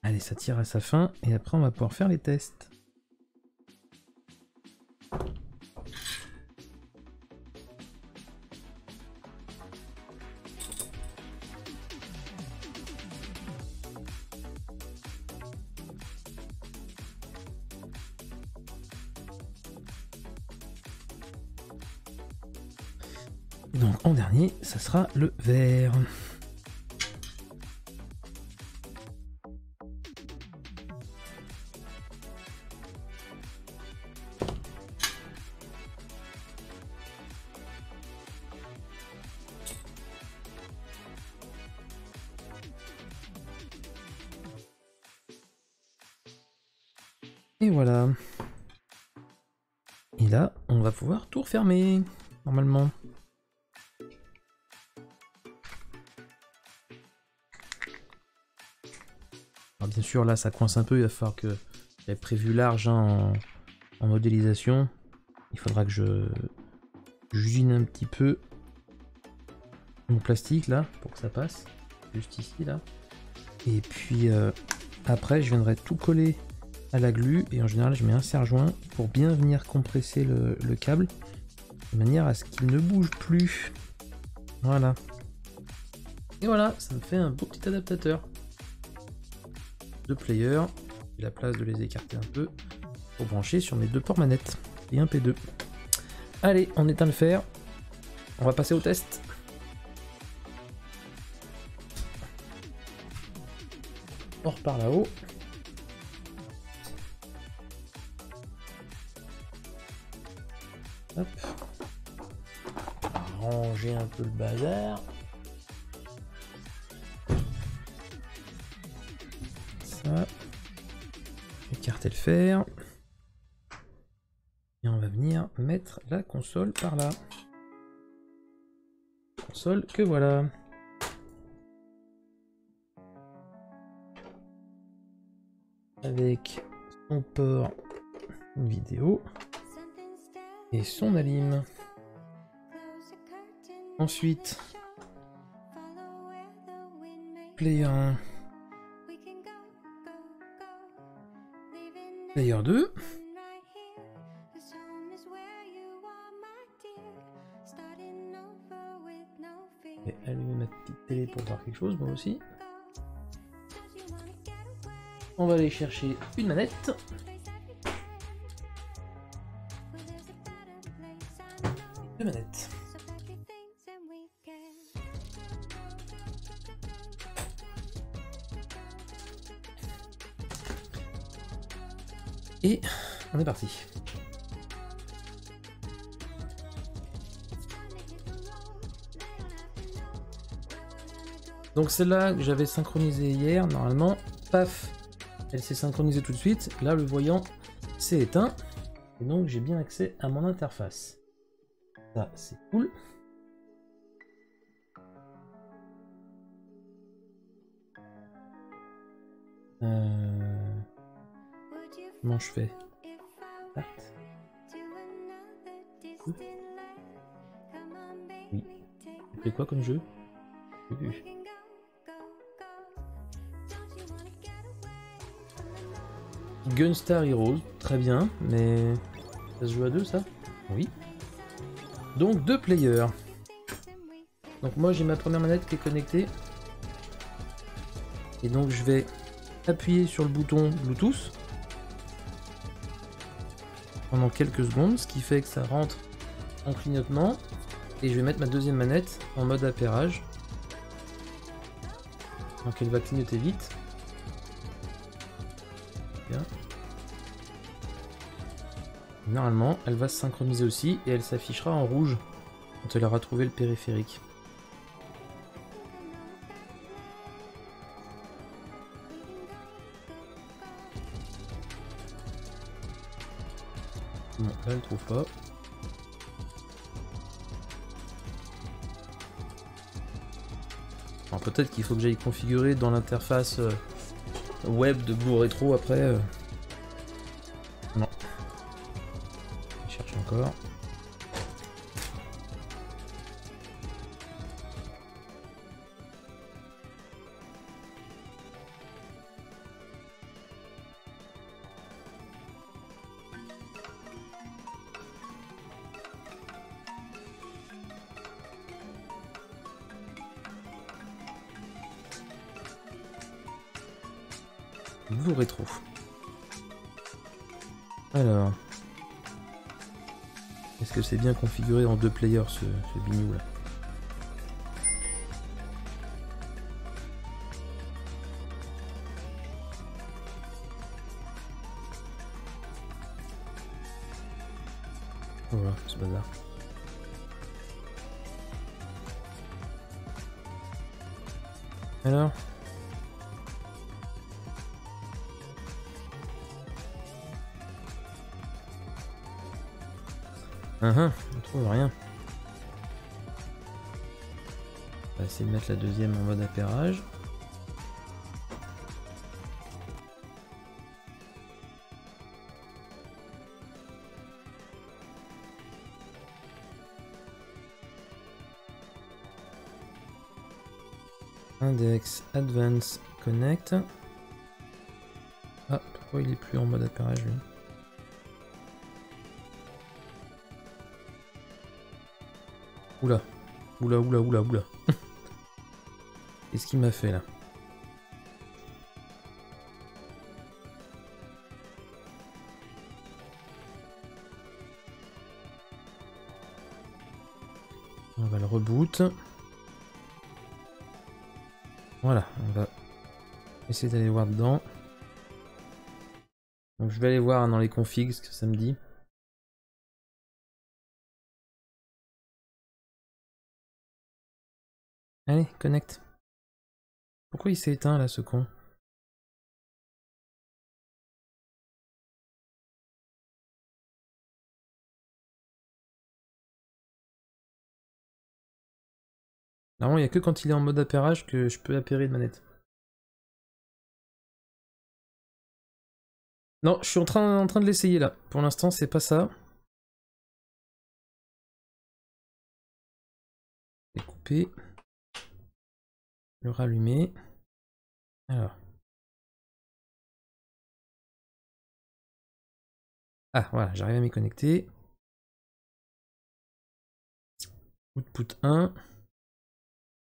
Allez, ça tire à sa fin et après on va pouvoir faire les tests. Donc en dernier, ça sera le vert. Et voilà. Et là, on va pouvoir tout refermer, normalement. Alors bien sûr, là, ça coince un peu, il va falloir que... J'avais prévu large hein, en modélisation. Il faudra que j'usine un petit peu mon plastique, là, pour que ça passe. Juste ici, là. Et puis, après, je viendrai tout coller à la glu et en général je mets un serre-joint pour bien venir compresser le câble de manière à ce qu'il ne bouge plus. Voilà. Et voilà, ça me fait un beau petit adaptateur. Deux players, j'ai la place de les écarter un peu pour brancher sur mes deux ports manettes et un P2. Allez, on éteint le fer. On va passer au test. On repart là-haut. Hop. Ranger un peu le bazar. Ça. Écarter le fer. Et on va venir mettre la console par là. Console que voilà. Avec son port vidéo. Et son alim. Ensuite, player 1, player 2. Je vais allumer ma petite télé pour voir quelque chose, moi aussi. On va aller chercher une manette. Deux manettes. Et on est parti. Donc celle-là que j'avais synchronisée hier, normalement, paf, elle s'est synchronisée tout de suite. Là, le voyant s'est éteint. Et donc j'ai bien accès à mon interface. Ça, c'est cool. Comment je fais? Oui. Tu fais quoi comme jeu? J'ai vu. Gunstar Heroes, très bien, mais ça se joue à deux ça? Oui. Donc deux players. Donc moi j'ai ma première manette qui est connectée. Et donc je vais appuyer sur le bouton Bluetooth pendant quelques secondes, ce qui fait que ça rentre en clignotement. Et je vais mettre ma deuxième manette en mode appairage. Donc elle va clignoter vite. Bien. Normalement, elle va se synchroniser aussi et elle s'affichera en rouge quand elle aura trouvé le périphérique. Bon, là elle trouve pas. Alors peut-être qu'il faut que j'aille configurer dans l'interface web de Blue Retro après. Non. Je cherche encore. Blue Retro. Alors. Est-ce que c'est bien configuré en deux players ce bignou là? Voilà, ce bazar. Alors? On trouve rien. On va essayer de mettre la deuxième en mode appairage. Index Advance Connect. Ah, pourquoi il est plus en mode appairage lui? Oula, oula, oula, oula, oula. Qu'est-ce qu'il m'a fait là? On va le reboot. Voilà, on va essayer d'aller voir dedans. Donc je vais aller voir dans les configs ce que ça me dit. Allez, connecte. Pourquoi il s'est éteint là, ce con? Normalement, il n'y a que quand il est en mode appairage que je peux appairer de manette. Non, je suis en train de l'essayer là. Pour l'instant, c'est pas ça. Je vais couper. Le rallumer. Alors. Ah, voilà, j'arrive à m'y connecter. Output 1.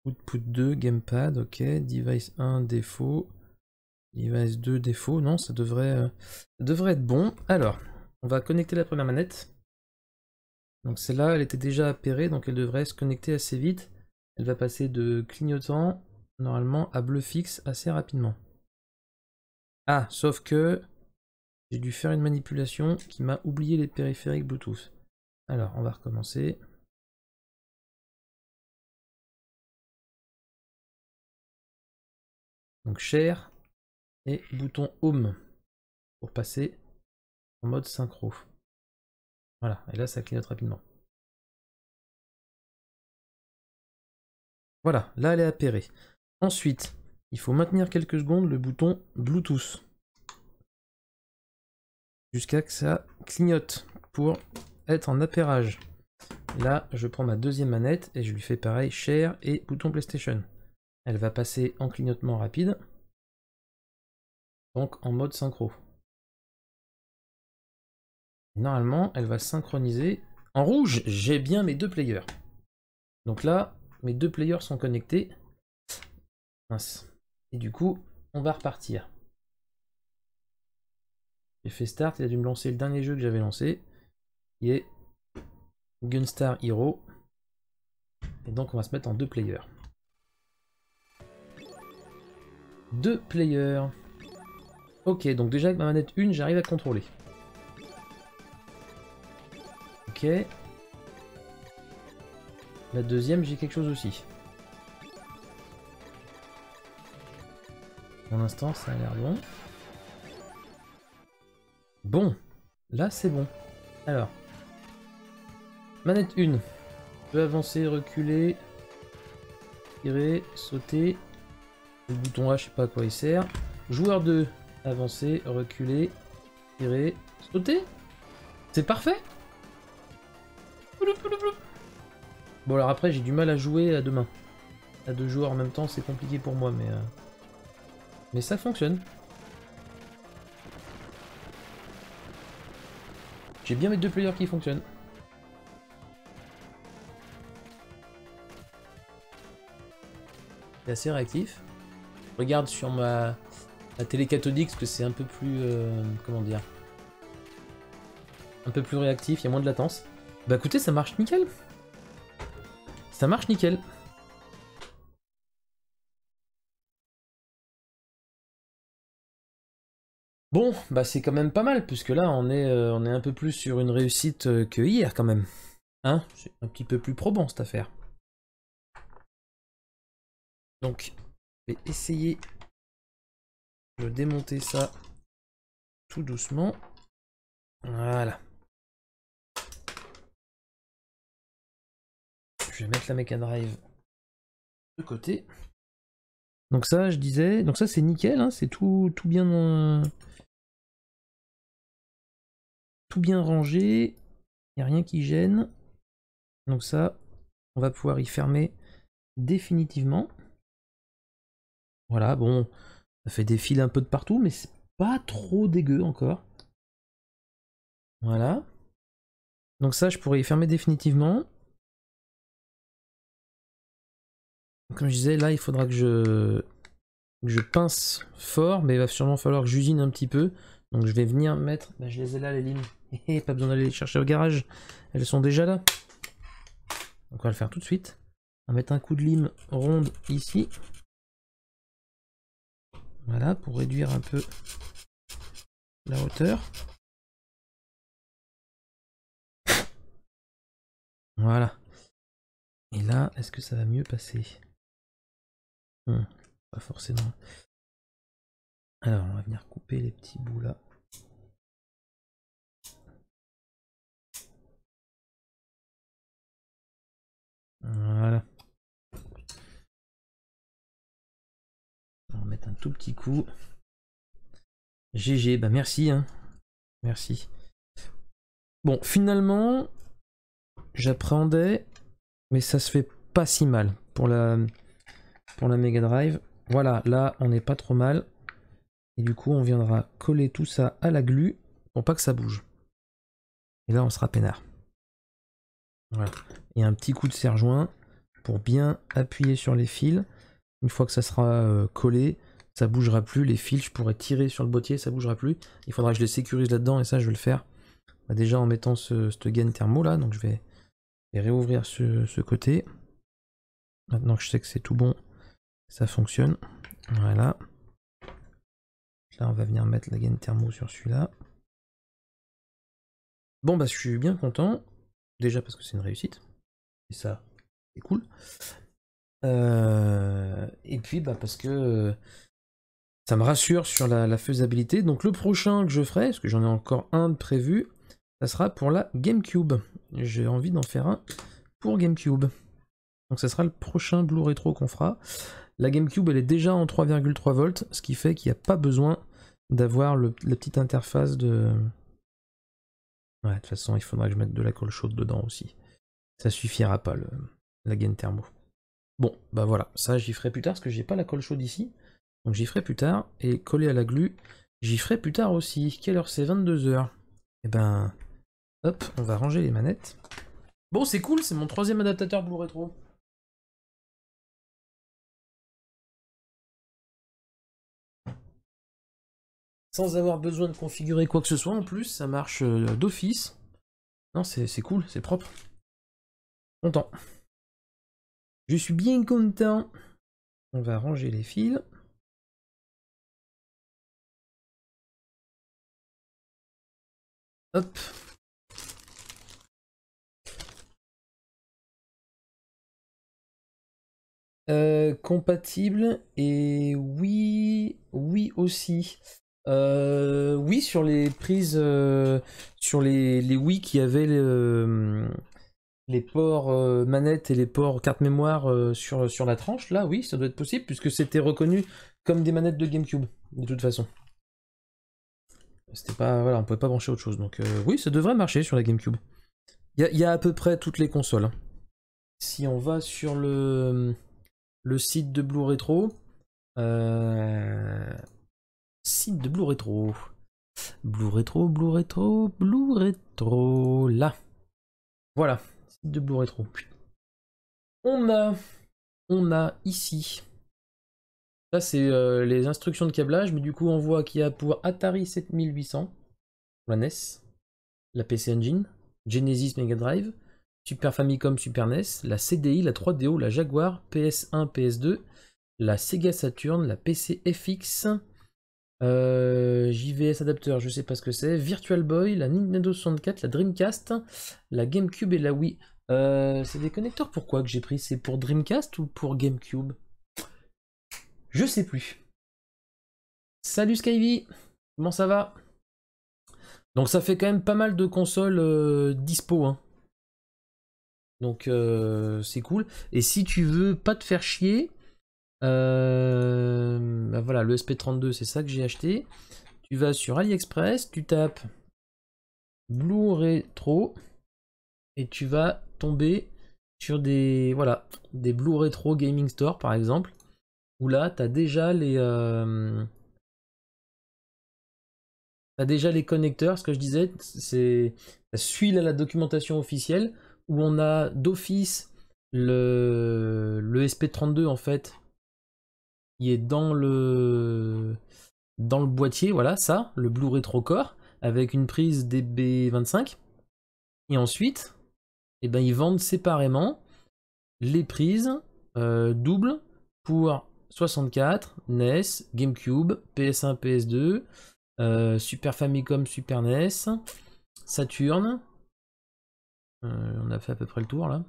Output 2, gamepad, ok. Device 1, défaut. Il reste 2 défauts, non, ça devrait être bon. Alors, on va connecter la première manette. Donc celle-là, elle était déjà appairée, donc elle devrait se connecter assez vite. Elle va passer de clignotant, normalement, à bleu fixe assez rapidement. Ah, sauf que j'ai dû faire une manipulation qui m'a oublié les périphériques Bluetooth. Alors, on va recommencer. Donc share et bouton home pour passer en mode synchro. Voilà, et là ça clignote rapidement. Voilà, là elle est appairée. Ensuite, il faut maintenir quelques secondes le bouton Bluetooth. Jusqu'à que ça clignote pour être en appairage. Là, je prends ma deuxième manette et je lui fais pareil, share et bouton PlayStation. Elle va passer en clignotement rapide. Donc en mode synchro. Normalement, elle va synchroniser. En rouge, j'ai bien mes 2 players. Donc là, mes 2 players sont connectés. Mince. Et du coup, on va repartir. J'ai fait start, il a dû me lancer le dernier jeu que j'avais lancé, qui est Gunstar Hero. Et donc on va se mettre en 2 players. 2 players. Ok, donc déjà avec ma manette 1, j'arrive à contrôler. Ok. La deuxième, j'ai quelque chose aussi. Pour l'instant, ça a l'air bon. Bon, là c'est bon. Alors, manette 1. Je peux avancer, reculer, tirer, sauter. Le bouton A, je sais pas à quoi il sert. Joueur 2. Avancer, reculer, tirer, sauter. C'est parfait. Bon alors après j'ai du mal à jouer à 2 mains. À 2 joueurs en même temps c'est compliqué pour moi mais ça fonctionne. J'ai bien mes 2 players qui fonctionnent. C'est assez réactif. Je regarde sur ma télé cathodique parce que c'est un peu plus comment dire, un peu plus réactif, il y a moins de latence. Bah écoutez, ça marche nickel. Ça marche nickel. Bon, bah c'est quand même pas mal, puisque là on est un peu plus sur une réussite que hier quand même. Hein? C'est un petit peu plus probant cette affaire. Donc, je vais essayer de démonter ça tout doucement. Voilà. Je vais mettre la Mega Drive de côté. Donc ça, je disais, donc ça c'est nickel, hein, c'est tout bien, tout bien rangé. Il n'y a rien qui gêne. Donc ça, on va pouvoir y fermer définitivement. Voilà, bon, ça fait des fils un peu de partout, mais c'est pas trop dégueu encore. Voilà. Donc ça, je pourrais y fermer définitivement. Comme je disais, là, il faudra que je pince fort, mais il va sûrement falloir que j'usine un petit peu. Donc je vais venir mettre... Bah, je les ai là, les limes. Pas besoin d'aller les chercher au garage. Elles sont déjà là. Donc on va le faire tout de suite. On va mettre un coup de lime ronde ici. Voilà, pour réduire un peu la hauteur. Voilà. Et là, est-ce que ça va mieux passer? Pas forcément. Alors, on va venir couper les petits bouts là. Voilà. On va mettre un tout petit coup. GG, bah merci, hein. Merci. Bon, finalement, j'appréhendais, mais ça se fait pas si mal pour la Mega Drive. Voilà, là, on n'est pas trop mal. Et du coup, on viendra coller tout ça à la glu pour pas que ça bouge. Et là, on sera peinard. Voilà. Et un petit coup de serre-joint pour bien appuyer sur les fils. Une fois que ça sera collé, ça bougera plus. Les fils, je pourrais tirer sur le boîtier, ça bougera plus. Il faudra que je les sécurise là-dedans et ça, je vais le faire. Bah, déjà en mettant ce gain thermo là, donc je vais réouvrir ce côté. Maintenant que je sais que c'est tout bon, ça fonctionne. Voilà. Là, on va venir mettre la gaine thermo sur celui-là. Bon, bah, je suis bien content. Déjà parce que c'est une réussite. Et ça, c'est cool. Et puis, bah, parce que ça me rassure sur la faisabilité. Donc, le prochain que je ferai, parce que j'en ai encore un de prévu, ça sera pour la GameCube. J'ai envie d'en faire un pour GameCube. Donc, ça sera le prochain Blue Retro qu'on fera. La GameCube, elle est déjà en 3,3 volts, ce qui fait qu'il n'y a pas besoin d'avoir la petite interface de... Ouais, de toute façon, il faudra que je mette de la colle chaude dedans aussi. Ça suffira pas, la gaine thermo. Bon, bah voilà, ça j'y ferai plus tard, parce que j'ai pas la colle chaude ici. Donc j'y ferai plus tard, et coller à la glu, j'y ferai plus tard aussi. Quelle heure c'est? 22 h. Et ben, hop, on va ranger les manettes. Bon, c'est cool, c'est mon 3e adaptateur Blue Retro. Sans avoir besoin de configurer quoi que ce soit, en plus, ça marche d'office. Non, c'est cool, c'est propre. Content. Je suis bien content. On va ranger les fils. Hop. Compatible et oui aussi. Oui sur les prises, sur les Wii qui avaient les ports manette et les ports carte mémoire sur la tranche, là oui ça doit être possible puisque c'était reconnu comme des manettes de GameCube de toute façon. C'était pas, voilà, on pouvait pas brancher autre chose, donc oui ça devrait marcher sur la GameCube. Il y a à peu près toutes les consoles. Hein. Si on va sur le site de Blue Retro, site de Blue Retro, Blue Retro, là, voilà, site de Blue Retro. On a ici, ça c'est les instructions de câblage, mais du coup on voit qu'il y a pour Atari 7800, la NES, la PC Engine, Genesis Mega Drive, Super Famicom, Super NES, la CDI, la 3DO, la Jaguar, PS1, PS2, la Sega Saturn, la PC FX, JVS adapteur, je sais pas ce que c'est, Virtual Boy, la Nintendo 64, la Dreamcast, la GameCube et la Wii. C'est des connecteurs pourquoi que j'ai pris? C'est pour Dreamcast ou pour GameCube? Je sais plus. Salut Skyvy, comment ça va? Donc ça fait quand même pas mal de consoles dispo, hein. Donc c'est cool. Et si tu veux pas te faire chier, bah voilà, le SP32 c'est ça que j'ai acheté. Tu vas sur AliExpress, tu tapes Blue Retro et tu vas tomber sur des, voilà, des Blue Retro Gaming Store par exemple, où là tu as déjà les connecteurs. Ce que je disais, c'est ça suit la documentation officielle où on a d'office le SP32 en fait qui est dans le boîtier, voilà ça, le Blue Retro Core avec une prise DB25 et ensuite eh ben, ils vendent séparément les prises doubles pour 64, NES, GameCube, PS1, PS2, Super Famicom, Super NES, Saturn. On a fait à peu près le tour là.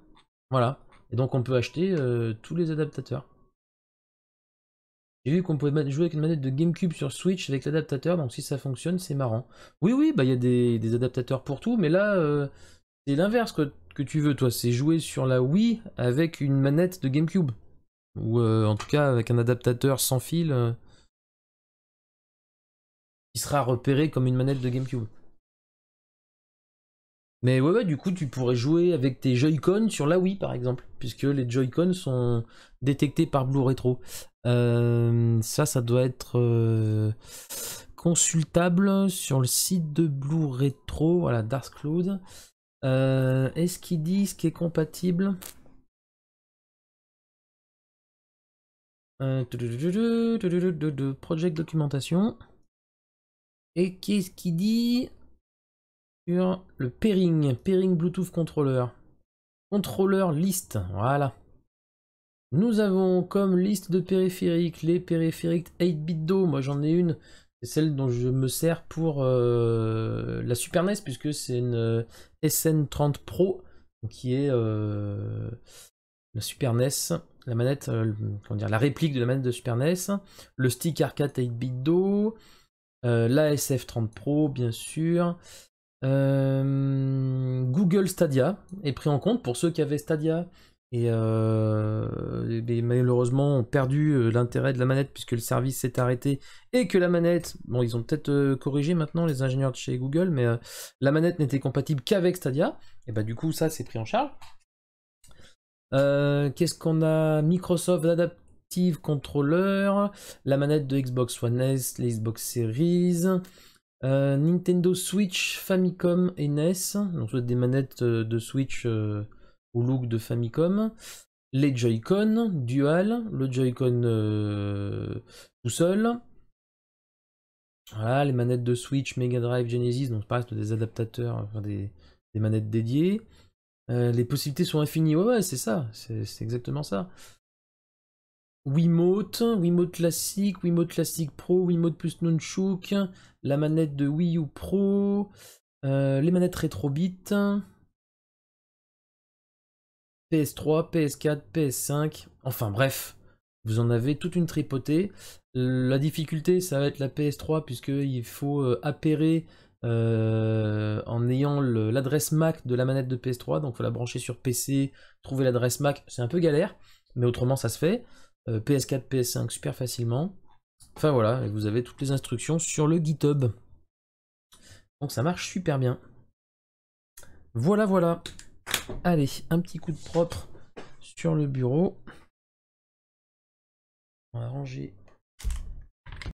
Voilà. Et donc on peut acheter tous les adaptateurs. J'ai vu qu'on pouvait jouer avec une manette de GameCube sur Switch avec l'adaptateur, donc si ça fonctionne, c'est marrant. Oui, oui, bah il y a des adaptateurs pour tout, mais là, c'est l'inverse que tu veux, toi. C'est jouer sur la Wii avec une manette de GameCube. Ou en tout cas avec un adaptateur sans fil qui sera repéré comme une manette de GameCube. Mais ouais, du coup, tu pourrais jouer avec tes Joy-Con sur la Wii, par exemple, puisque les Joy-Con sont détectés par Blue Retro. Ça doit être consultable sur le site de Blue Retro, voilà, Dark Cloud. Est-ce qu'ils disent qu'il est compatible? Project documentation. Et qu'est-ce qu'il dit sur le pairing Bluetooth controller. Controller list, voilà. Nous avons comme liste de périphériques les périphériques 8-bit DO. Moi j'en ai une, c'est celle dont je me sers pour la Super NES, puisque c'est une SN30 Pro qui est la Super NES, la manette, comment dire, la réplique de la manette de Super NES, le stick arcade 8-bit DO, la SF30 Pro bien sûr. Google Stadia est pris en compte pour ceux qui avaient Stadia et malheureusement ont perdu l'intérêt de la manette puisque le service s'est arrêté et que la manette, bon ils ont peut-être corrigé maintenant les ingénieurs de chez Google, mais la manette n'était compatible qu'avec Stadia, et bah du coup ça c'est pris en charge. Qu'est-ce qu'on a? Microsoft Adaptive Controller, la manette de Xbox One S, les Xbox Series. Nintendo Switch, Famicom et NES, donc des manettes de Switch au look de Famicom. Les Joy-Con Dual, le Joy-Con tout seul. Voilà, les manettes de Switch, Mega Drive, Genesis, donc pareil, des adaptateurs, enfin des manettes dédiées. Les possibilités sont infinies, ouais c'est ça, c'est exactement ça. Wiimote Classic, Wiimote Classic Pro, Wiimote plus Nunchuk, la manette de Wii U Pro, les manettes Retrobit, PS3, PS4, PS5, enfin bref, vous en avez toute une tripotée. La difficulté, ça va être la PS3, puisqu'il faut appairer en ayant l'adresse MAC de la manette de PS3, donc il faut la brancher sur PC, trouver l'adresse MAC, c'est un peu galère, mais autrement ça se fait. PS4, PS5 super facilement. Enfin voilà, et vous avez toutes les instructions sur le GitHub. Donc ça marche super bien. Voilà, voilà. Allez, un petit coup de propre sur le bureau. On va ranger